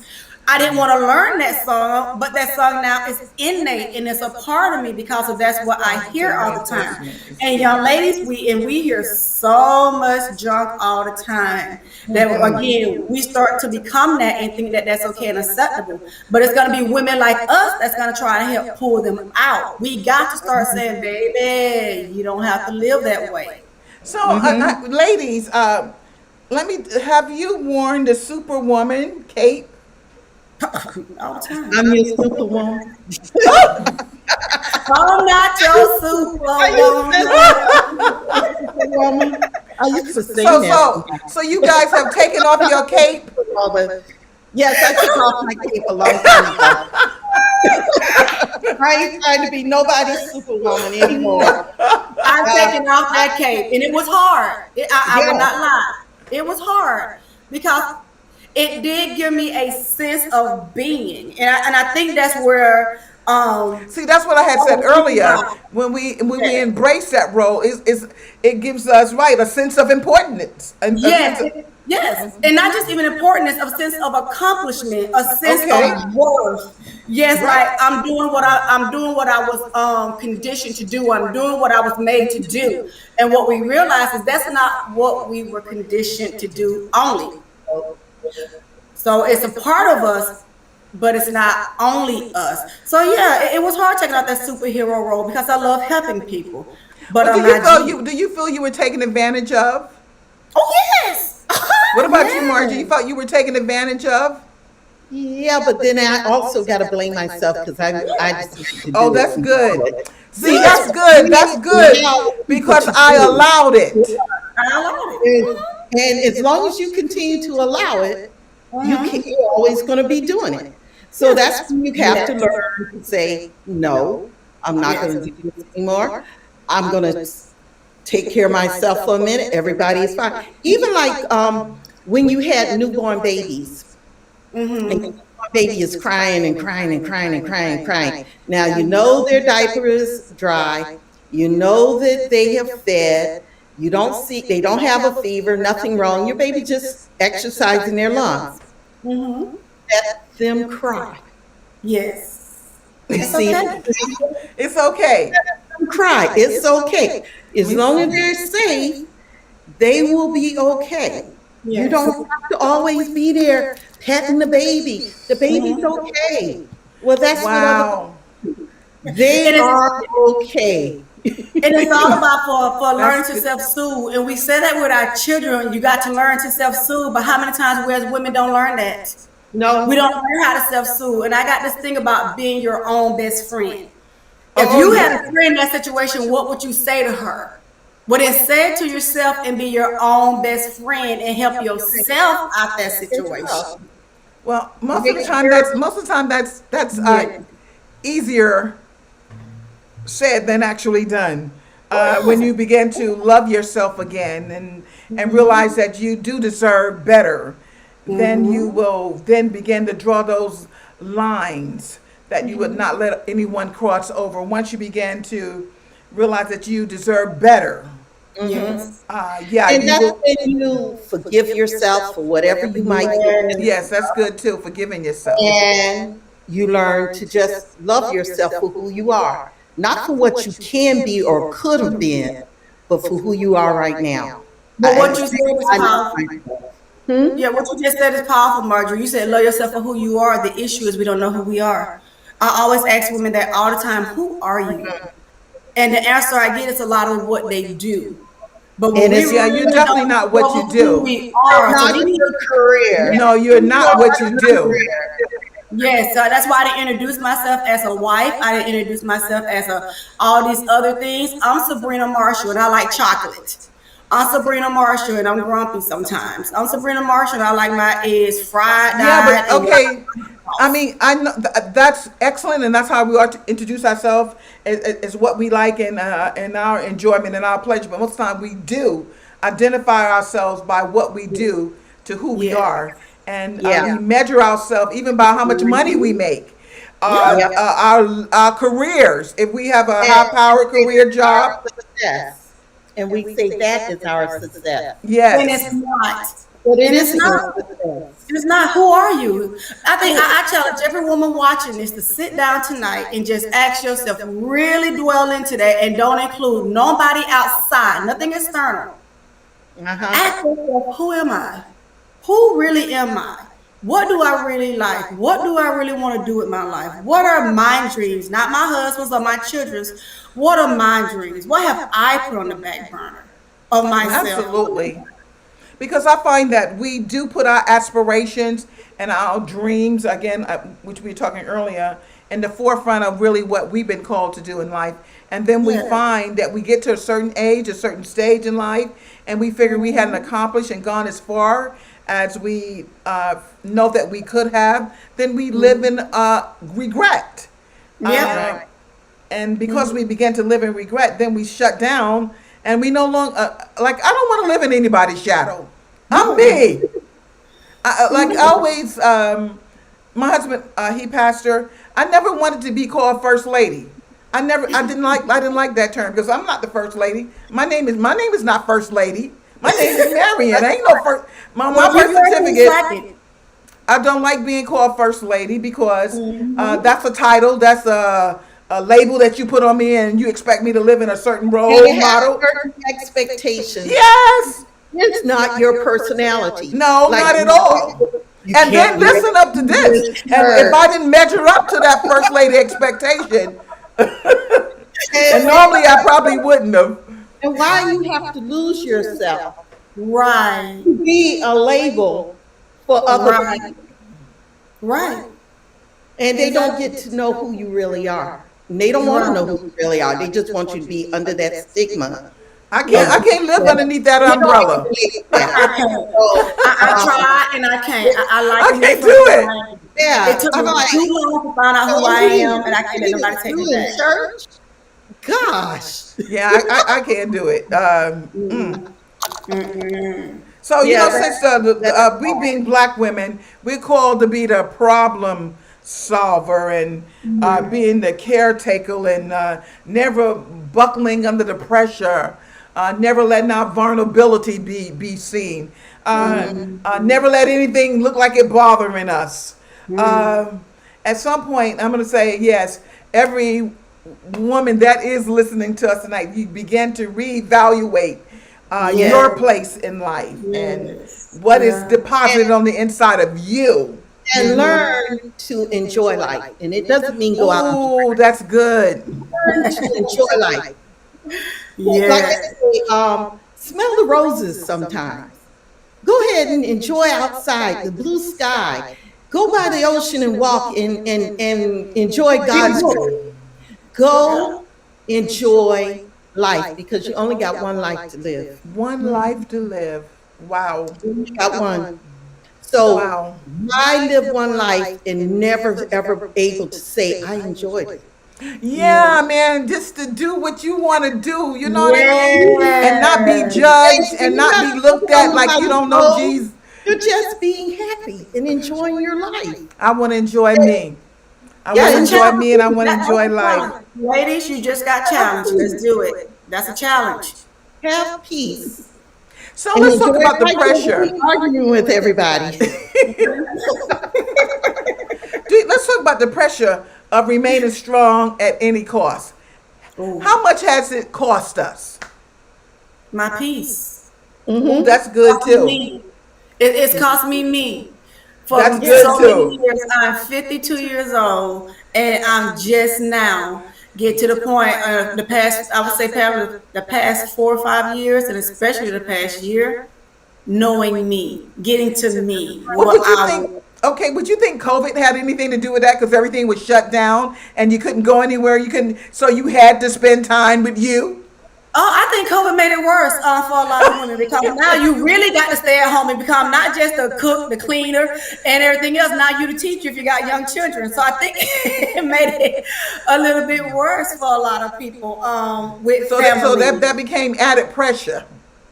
I didn't want to learn that song, but that song now is innate and it's a part of me because of that's what I hear all the time. And young ladies, we hear so much junk all the time that again we start to become that and think that that's okay and acceptable. But it's going to be women like us that's going to try to help pull them out. We got to start saying, baby, you don't have to live that way. So, ladies, let me have you worn the Superwoman cape? All the time. I'm your superwoman. I'm not your superwoman. I used to sing So, that. so you guys have taken off your cape? Yes, I took off my cape a long time ago. I ain't trying to be nobody's superwoman anymore. I'm taking off that cape, and it was hard. I will not lie. It was hard because it did give me a sense of being, and I think that's where. See, that's what I had said earlier. When we embrace that role, it gives us a sense of importance. Yes, and not just even importance, a sense of accomplishment, a sense of worth. Yes, right. Like I'm doing what I was conditioned to do. I'm doing what I was made to do. And what we realize is that's not what we were conditioned to do only. So it's a part of us, but it's not only us. So yeah, it was hard taking out that superhero role because I love helping people. But do you feel you were taken advantage of? Oh yes. What about you, Margie? You felt you were taken advantage of? Yeah, but then I also got to blame myself because I decided to do Oh, that's it. good. See, that's good. That's good because I allowed it. And as long as you continue to allow it, you're always going to be doing it. So that's when you have to learn to say, no, I'm not going to do this anymore. I'm going to take care of myself for a minute. Everybody is fine. Even like when you had newborn babies, and the newborn baby is crying and crying and crying and crying and crying. Now you know their diaper is dry. You know that they have fed. You don't see, they don't have a fever, nothing wrong. Your baby just exercising their lungs. Let them cry. Yes. It's okay. It's okay. Let them cry. It's okay. As long as they're safe, they will be okay. Yes. You don't have to always be there petting the baby. The baby's okay. Well, that's Wow. they are okay. And it's all about for learning to self-soothe. And we say that with our children, you got to learn to self-soothe. But how many times we as women don't learn that? No, We don't learn how to self-soothe. And I got this thing about being your own best friend. If you had a friend in that situation, what would you say to her? Well, then say it to yourself and be your own best friend and help yourself out that situation. Well, most of the time that's easier said than actually done. When you begin to love yourself again and realize that you do deserve better, then you will then begin to draw those lines that you would not let anyone cross over. Once you begin to realize that you deserve better. Yes. and that's when you forgive yourself for whatever you might do. Yes, that's good too, forgiving yourself. And you learn to just love yourself for who you are, not for what you can be or could have been, but for who you are right now. But what you said is powerful. Yeah, what you just said is powerful, Marjorie. You said love yourself for who you are. The issue is we don't know who we are. I always ask women that all the time, who are you? And the answer I get is a lot of what they do. But when you're definitely not what you do. We are. Not So your career. No, you're not what you do. yes, so that's why I didn't introduce myself as a wife. I didn't introduce myself as all these other things. I'm Sabrina Marshall and I like chocolate. I'm Sabrina Marshall and I'm grumpy sometimes. I'm Sabrina Marshall and I like my eggs fried. Yeah, but dyed, okay. I mean, I know that's excellent, and that's how we are to introduce ourselves. Is what we like and our enjoyment and our pleasure. But most of the time, we do identify ourselves by what we do to who we Yeah. are. And Yeah. we measure ourselves even by how much money we make, Yeah. Yep. our careers. If we have a And high powered it's career our job, success. And we say that is our success. And it's yes, not. But it And it's isn't your not. success. It's not. Who are you? I think I challenge every woman watching this to sit down tonight and just ask yourself, really dwell into that and don't include nobody outside, nothing external. Uh-huh. Ask yourself, who am I? Who really am I? What do I really like? What do I really want to do with my life? What are my dreams? Not my husband's or my children's. What are my dreams? What have I put on the back burner of myself? absolutely. Because I find that we do put our aspirations and our dreams, again, which we were talking earlier, in the forefront of really what we've been called to do in life. And then we Yeah. find that we get to a certain age, a certain stage in life, and we figure we hadn't accomplished and gone as far as we know that we could have. Then we live in regret. Yeah. And because we begin to live in regret, then we shut down and we no longer, like, I don't want to live in anybody's shadow. I'm me. Like always, my husband, he pastor. I never wanted to be called first lady. I didn't like that term because I'm not the first lady. My name is not first lady. My name is Marion. Ain't no first. My birth certificate. I don't like being called first lady because that's a title. That's a label that you put on me, and you expect me to live in a certain role And you have model. certain expectations. Yes. It's not your personality. No, Like, not at all. you And then can't listen up to this. And if I didn't measure up to that first lady expectation, and normally I probably wouldn't have. And why you have to lose yourself Right. to be a label for other Right. people. Right. And they don't get to know who you really are. And they don't want to know who you really are. They just want you to be under that stigma. I can't live underneath that You don't umbrella. believe I that. can't. So, I try and I can't. I like I to can't live do for it. myself. yeah, It took I'm me like, too long to find out who I am, and I can't let nobody take me you in back. church? Gosh. Yeah, I can't do it. So, Yeah, since we being black women, we're called to be the problem solver and being the caretaker and never buckling under the pressure, never letting our vulnerability be seen, never let anything look like it bothering us. At some point, I'm going to say, yes, every woman that is listening to us tonight, you begin to reevaluate Yes. your place in life and Yes. what is Yeah. deposited on the inside of you. And learn to enjoy life. And it doesn't mean go out and Oh, that's good. learn to enjoy life. Like I Yeah. say, smell the roses sometimes. Go ahead and enjoy outside, the blue sky. Go by the ocean and walk and enjoy God's beauty. Go enjoy life because you only got one life to live. One life to live. Wow. You got one. So Wow. I live one life and never ever able to say I enjoyed it. Yeah, man, just to do what you want to do, you know what I mean? And not be Yes. judged And and you're not not be looked at like you don't know supposed to Jesus. You're just being happy and enjoying your life. I want to enjoy me. I Yeah, want to and enjoy me and I want to enjoy life. Ladies, you just got challenged. Let's do it. That's a challenge. Have peace. So And let's talk enjoy about the life. pressure. Don't be arguing with everybody. Let's talk about the pressure of remaining strong at any cost. Ooh. How much has it cost us? My peace. Ooh, that's good too. Me. It's cost me. For That's good, so too. many years, I'm 52 years old, and I'm just now get to the point of the past, I would say probably the past 4 or 5 years, and especially the past year, knowing me, getting to me, What what would you I think? Okay, would you think COVID had anything to do with that? Because everything was shut down and you couldn't go anywhere. You couldn't, so you had to spend time with you. Oh, I think COVID made it worse for a lot of women because now you really got to stay at home and become not just the cook, the cleaner, and everything else. Now you the teacher if you got young children. So I think it made it a little bit worse for a lot of people with So family. that became added pressure.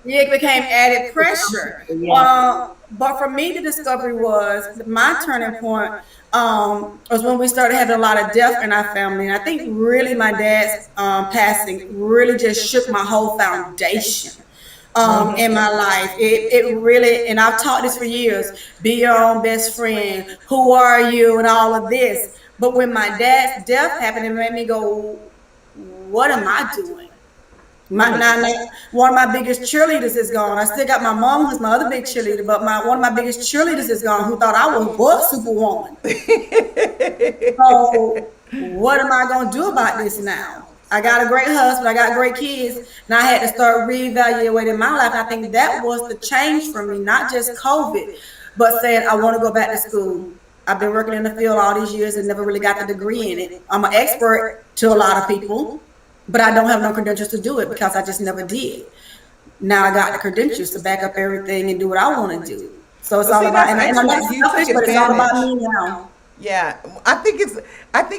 Yeah, it became added pressure. Yeah. but for me, the discovery was my turning point was when we started having a lot of death in our family. And I think really my dad's passing really just shook my whole foundation in my life. It really, and I've taught this for years, be your own best friend, who are you, and all of this. But when my dad's death happened, it made me go, what am I doing? One of my biggest cheerleaders is gone. I still got my mom, who's my other big cheerleader, but one of my biggest cheerleaders is gone, who thought I was Superwoman. So what am I going to do about this now? I got a great husband, I got great kids, and I had to start reevaluating my life. And I think that was the change for me, not just COVID, but saying I want to go back to school. I've been working in the field all these years and never really got the degree in it. I'm an expert to a lot of people, but I don't have no credentials to do it because I just never did. Now I got the credentials to back up everything and do what I want to do. So it's all about, and I'm not selfish, but it's all about me now. Yeah, I think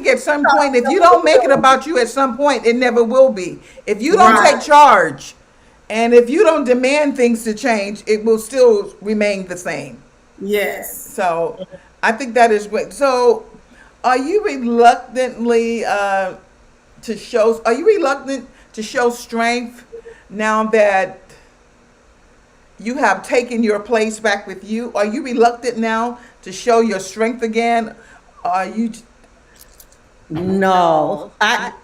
at some point, if you don't make it about you, at some point, it never will be. If you don't take charge, and if you don't demand things to change, it will still remain the same. Yes. So I think that is great. So are you reluctantly are you reluctant to show strength now that you have taken your place back with you? Are you reluctant now to show your strength again? Are you? No,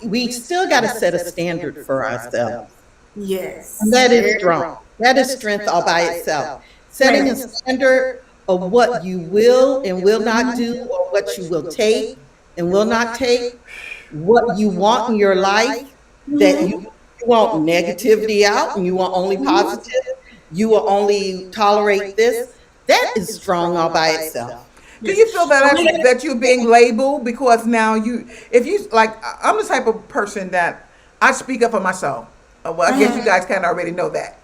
we still got to set a standard for ourselves. Yes. And that is strong. That is strength all by itself. Setting a standard of what you will and will not do, or what you will take and will not take, what you want in your life, that you want negativity out and you want only positive, you will only tolerate this. That is strong all by itself. Do you feel that you're being labeled because now if you like, I'm the type of person that I speak up for myself. Well, I guess you guys kind of already know that.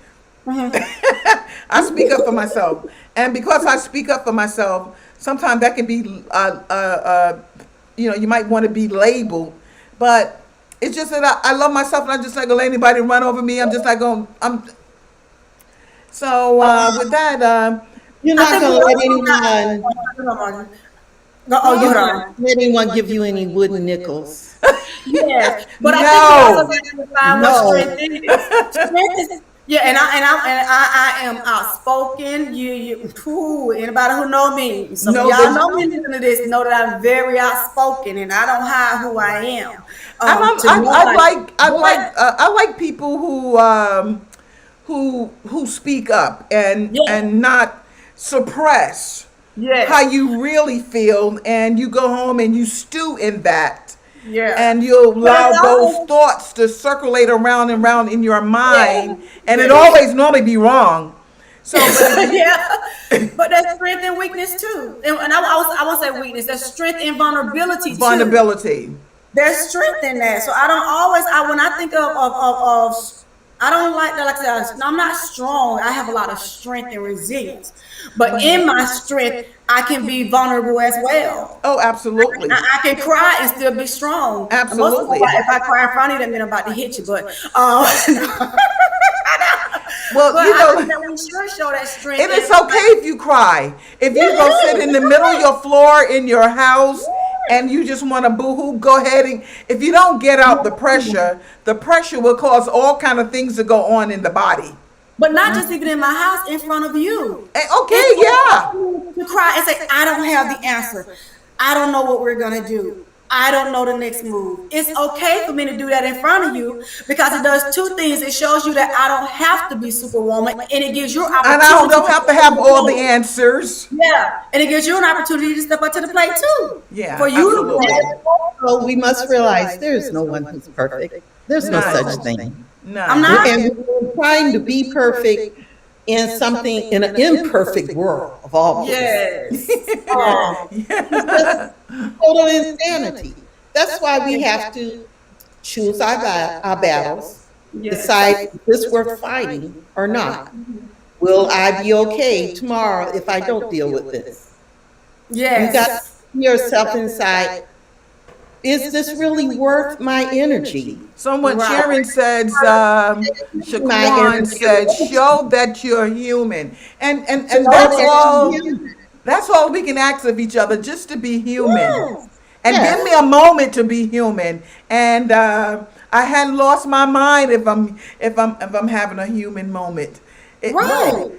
I speak up for myself, and because I speak up for myself, sometimes that can be, you might want to be labeled, but it's just that I love myself, and I'm just not gonna let anybody run over me. I'm just not going. So with that, you're not going to let anyone give you any wooden nickels. Yes, but I think we also got to define what strength is. Yeah, and I am outspoken. Anybody who know me, some of y'all know me listening to this, know that I'm very outspoken and I don't hide who I am. I like people who speak up and not suppress how you really feel, and you go home and you stew in that. Yeah. And you'll allow those thoughts to circulate around and around in your mind, and it always normally be wrong. So, but there's strength and weakness too, and I won't say weakness. There's strength and vulnerability. Vulnerability. There's strength in that. So I don't always. When I think of I don't like that. Like I said, I'm not strong. I have a lot of strength and resilience. But in my strength, I can be vulnerable as well. Oh, absolutely. I can cry and still be strong. Absolutely. If I cry in front of you, that means I'm about to hit you. But well, we sure show that strength. And it's okay if you cry. If you go sit in the middle of your floor in your house and you just want to boo-hoo, go ahead, and if you don't get out the pressure will cause all kind of things to go on in the body. But not just even in my house, in front of you. Okay, yeah. To cry and say, I don't have the answer. I don't know what we're going to do. I don't know the next move. It's okay for me to do that in front of you because it does two things. It shows you that I don't have to be Superwoman, and it gives you an opportunity. And I don't have to have all the answers. Yeah, and it gives you an opportunity to step up to the plate too. Yeah, for you to do that. So we must realize there's no one who's perfect. There's no such thing. No. I'm not. And we're trying to be perfect in an imperfect world of all. Yes. Total insanity. That's why we have to choose our battles, decide if this worth fighting or not. Will I be okay tomorrow if I don't deal with this? Yes. You got to see yourself inside. is this really worth my energy? Someone, Right. Sharon says, My Shaquan energy. said, show that you're human. And Show that I'm that's all we can ask of each other, just to be human. Yes. And give me Yes. a moment to be human. And I hadn't lost my mind if I'm having a human moment. It, Right.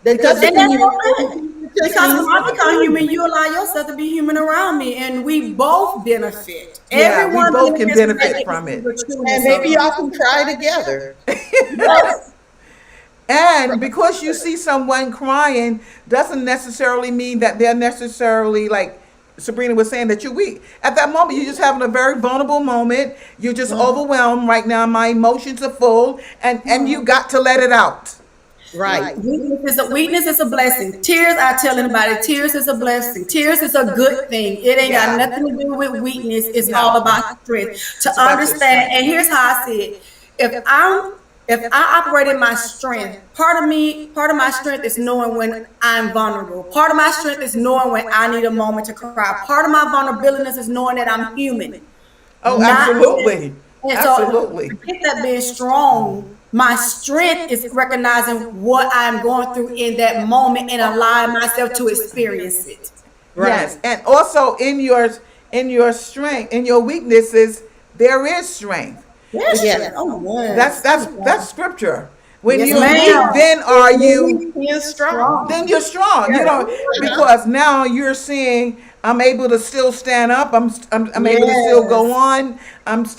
That because doesn't And mean that's you okay. just Because when means I become human, you allow yourself to be human around me, and we both benefit. yeah, we Everyone both can benefits when they benefit get to from see it. the and trueness of maybe it. y'all can cry together. Yes. And because you see someone crying doesn't necessarily mean that they're necessarily, like Sabrina was saying, that you're weak. At that moment, you're just having a very vulnerable moment. You're just overwhelmed right now. My emotions are full, and you got to let it out. Right. Weakness is a blessing. Tears, I tell anybody, tears is a blessing. Tears is a good thing. It ain't got Yeah. nothing to do with weakness. It's all No. about strength. It's To about your understand, strength. and here's how I see it. If I operate in my strength, part of my strength is knowing when I'm vulnerable. Part of my strength is knowing when I need a moment to cry. Part of my vulnerability is knowing that I'm human. Oh, Not absolutely. and so Absolutely. forget that being strong. My strength is recognizing what I'm going through in that moment and allowing myself to experience it. Yes. Right. And also in your strength, in your weaknesses, there is strength. Yes, Yes. strength. Oh That's yes. that's that's scripture. When Yes, you're weak, ma'am. then are you He is strong. then Strong. you're strong. You Yes. know, because now you're seeing I'm able to still stand up. I'm able to still go Yes. on.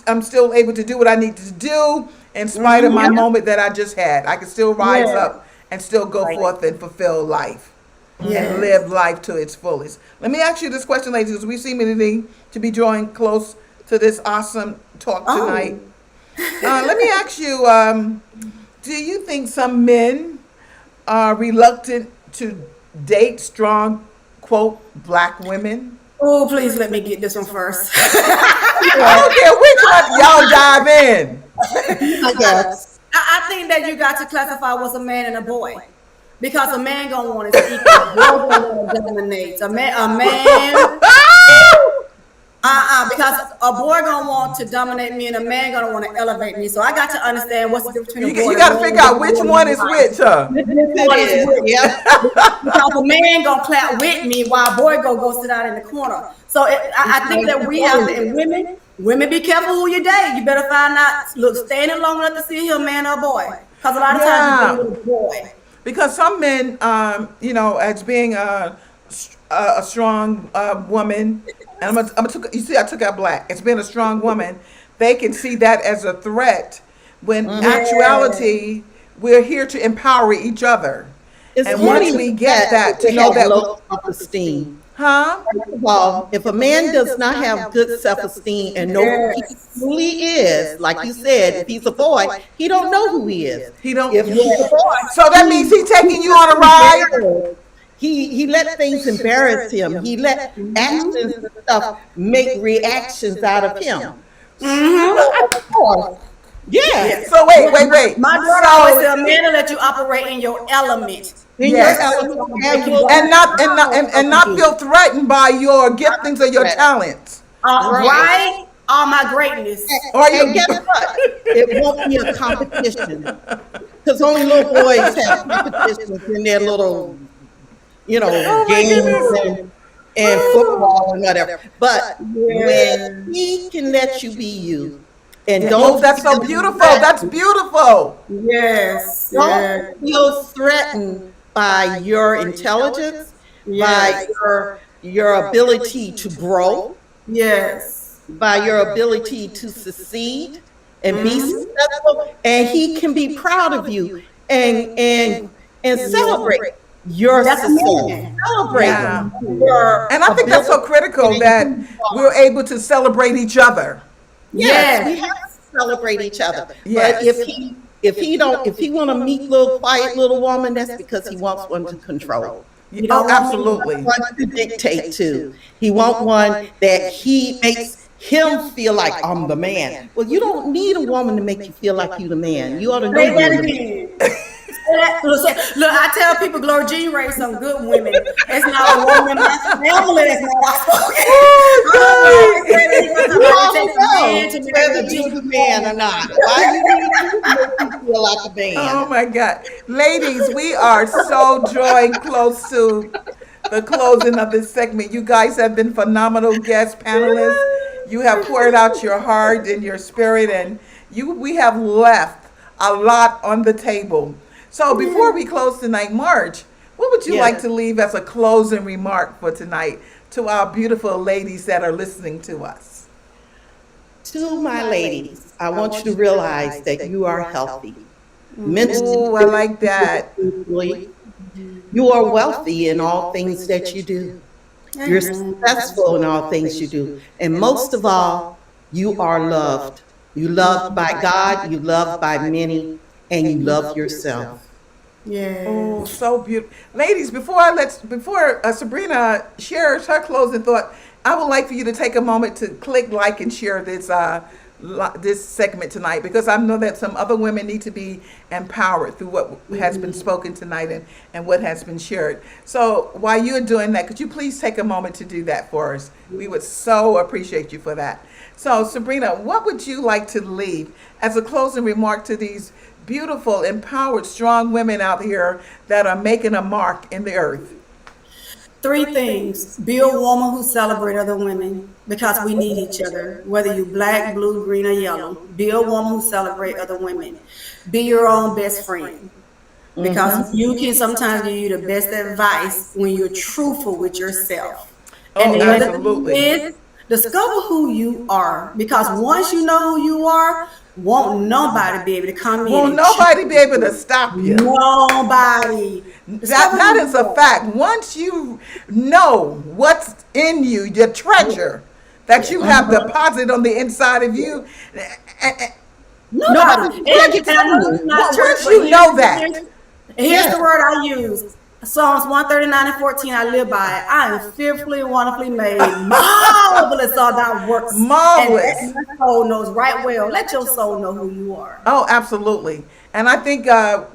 I'm still able to do what I need to do in spite of my Mm-hmm. moment that I just had. I can still rise Yes. up and still go Right. forth and fulfill life and Yes. live life to its fullest. Let me ask you this question, ladies, because we seem to be drawing close to this awesome talk tonight. Oh. Let me ask you, do you think some men are reluctant to date strong, quote, black women? Oh, please let me get this one first. I don't care which one, y'all dive in. I guess. I think that you got to classify what's a man and a boy. Because a man gonna want to speak, a boy gonna want to dominate. Because a boy gonna want to dominate me and a man gonna want to elevate me. So I got to understand what's the difference between a boy You and a got to man. figure out which one is which, huh? Which one is It is. which. Yep. Because a man gonna clap with me while a boy go sit out in the corner. So I think that we have to, and women be careful who you date. You better find out, look, staying in long enough to see if a man or a boy. Because a lot of times you Yeah. get a boy. Because some men, as being a strong woman, and you see, I took out black. It's being a strong woman. They can see that as a threat. When actuality, we're here to empower each other. It's And only once we get that, to to know have that, low self-esteem. huh? First of all, if a man does not have good self-esteem and know who he Yes. truly is, like you said, if he's a boy, he don't know who he is. He don't. If he's a boy, So that means he's taking you on a ride. he let things embarrass him. He let actions and stuff make reactions out of him. So, of course, yeah, So wait. My daughter always said, So a man will let you operate in your element. in yes. your element, and will and not feel threatened by your giftings or your talents. Right? All my greatness. Or and you. guess what? It won't be a competition because only little boys have competitions in their little, Oh my games goodness. and football and whatever. But Yeah. when he can let you be you, and Oh, that's so beautiful. That's beautiful. Yes. Yes. don't feel threatened by your intelligence, by Yes. your ability to grow, Yes. by your ability to succeed and be successful, and he can be proud of you and celebrate your That's a success. man. Celebrate Yeah. your And I think that's so critical ability that and we're able to celebrate each other. yes, we Yes. have to celebrate each other. Yes. But if he want a meek little quiet little woman, that's because he wants one to control. You Oh, don't want me absolutely. One to dictate to. He wants one that he makes him feel like I'm the man. Well, you don't need a woman to make you feel like you the man. You ought to know Say that you're the man. again. Say Look, I tell people Gloria Jean raised some good women. It's not a woman in my family that's not outspoken. I always say that because You somebody all takes a man know to marry whether a you're Jean the man or woman. not. Why you need to make you feel like a Oh man? my God. Ladies, we are so drawing close to the closing of this segment. You guys have been phenomenal guest panelists. You have poured out your heart and your spirit, and we have left a lot on the table. So before we close tonight, Marge, what would you like Yes. to leave as a closing remark for tonight to our beautiful ladies that are listening to us? To my ladies, I want you to realize that you are healthy, mentally, Ooh, I like that. spiritually. You are wealthy in all things that you do. You're Amen. successful in all things you do. And most of all, you are loved. You loved by God, you loved by many, and you love yourself. Oh, Yes. so beautiful, ladies. Before Sabrina shares her closing thought, I would like for you to take a moment to click like and share this segment tonight, because I know that some other women need to be empowered through what has been spoken tonight and what has been shared. So while you're doing that, could you please take a moment to do that for us? We would so appreciate you for that. So Sabrina, what would you like to leave as a closing remark to these beautiful, empowered, strong women out here that are making a mark in the earth? Three things. Be a woman who celebrates other women because we need each other, whether you black, blue, green, or yellow. Be a woman who celebrates other women. Be your own best friend because Hmm. you can sometimes give you the best advice when you're truthful with yourself. And Oh, the other thing absolutely. is discover who you are because once you know who you are, won't nobody be able to come in Won't and change nobody be able to you. stop you. Nobody. That Discover that who is a you are. fact. Once you know what's in you, your treasure that you have Hmm. deposited on the inside of you, Nobody. Nobody And, can take it and I from know it's you. not church, once but you know that, here's Yes, the word I use. Psalms 139 and 14, I live by it. I am fearfully and wonderfully made. Marvelous are thy works. And that marvelous. my soul knows right well. Let your soul know who you are. Oh, absolutely. And I think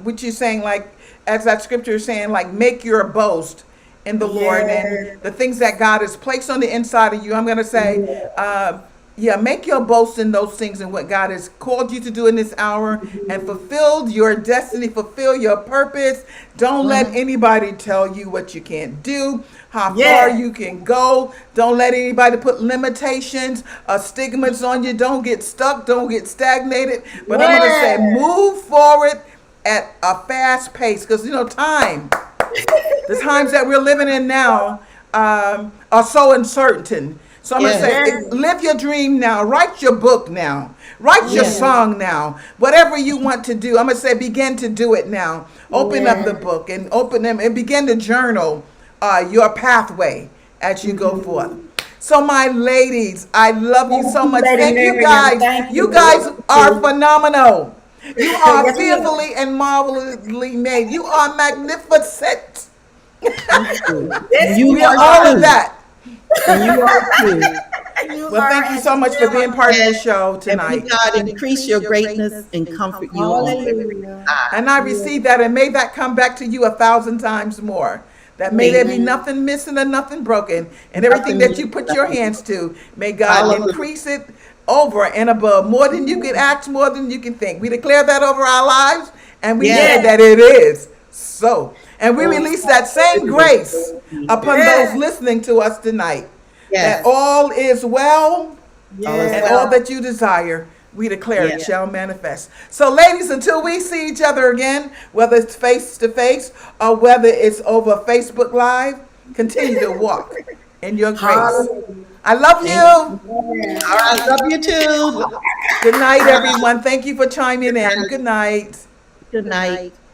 what you're saying, like, as that scripture is saying, like, make your boast in the Lord and Yes. the things that God has placed on the inside of you. I'm going to say, Yes. yeah, make your boast in those things and what God has called you to do in this hour and fulfilled your destiny, fulfill your purpose. Don't let hmm, anybody tell you what you can't do, how far Yes. you can go. Don't let anybody put limitations or stigmas on you. Don't get stuck. Don't get stagnated. But I'm going to say, Yes. move forward at a fast pace, because, the times that we're living in now are so uncertain. So I'm going to yes, say, Yes. live your dream now. Write your book now. Write your yes, Yes. song now. Whatever you want to do, I'm going to say, begin to do it now. Open up the Yes. book and open them and begin to journal your pathway as you go forth. So my ladies, I love you Thank so you, much. Lady Thank you Miriam. guys. Thank You guys are you. phenomenal. You are Yes, we are. fearfully and marvelously made. You are magnificent. thank you. And Yes, you We are we are all are. of too. that. And you are too. You Well, are, thank you and so much for still being part of the And, show and may tonight. God increase your greatness and comfort you on every hallelujah. side. And I Yes. receive that, and may that come back to you 1,000 times more. That may there be Amen. Amen. nothing missing and nothing broken, and everything Nothing that missing, you put your nothing hands broken. to, may God Hallelujah. increase it over and above, more than you can ask, more than you can think. We declare that over our lives, and we Yes. say Yes. that it is so. And we Oh, release that it same is. grace upon those Yes. listening to us tonight. That Yes. all is well, All is and all Yes. well. that you desire, we declare it Yes. shall manifest. So, ladies, until we see each other again, whether it's face to face or whether it's over Facebook Live, continue to walk in your grace. Hallelujah. I love Amen. you. All right. Love you too. Good night, All right. everyone. Thank you for chiming in. Good night. Good night.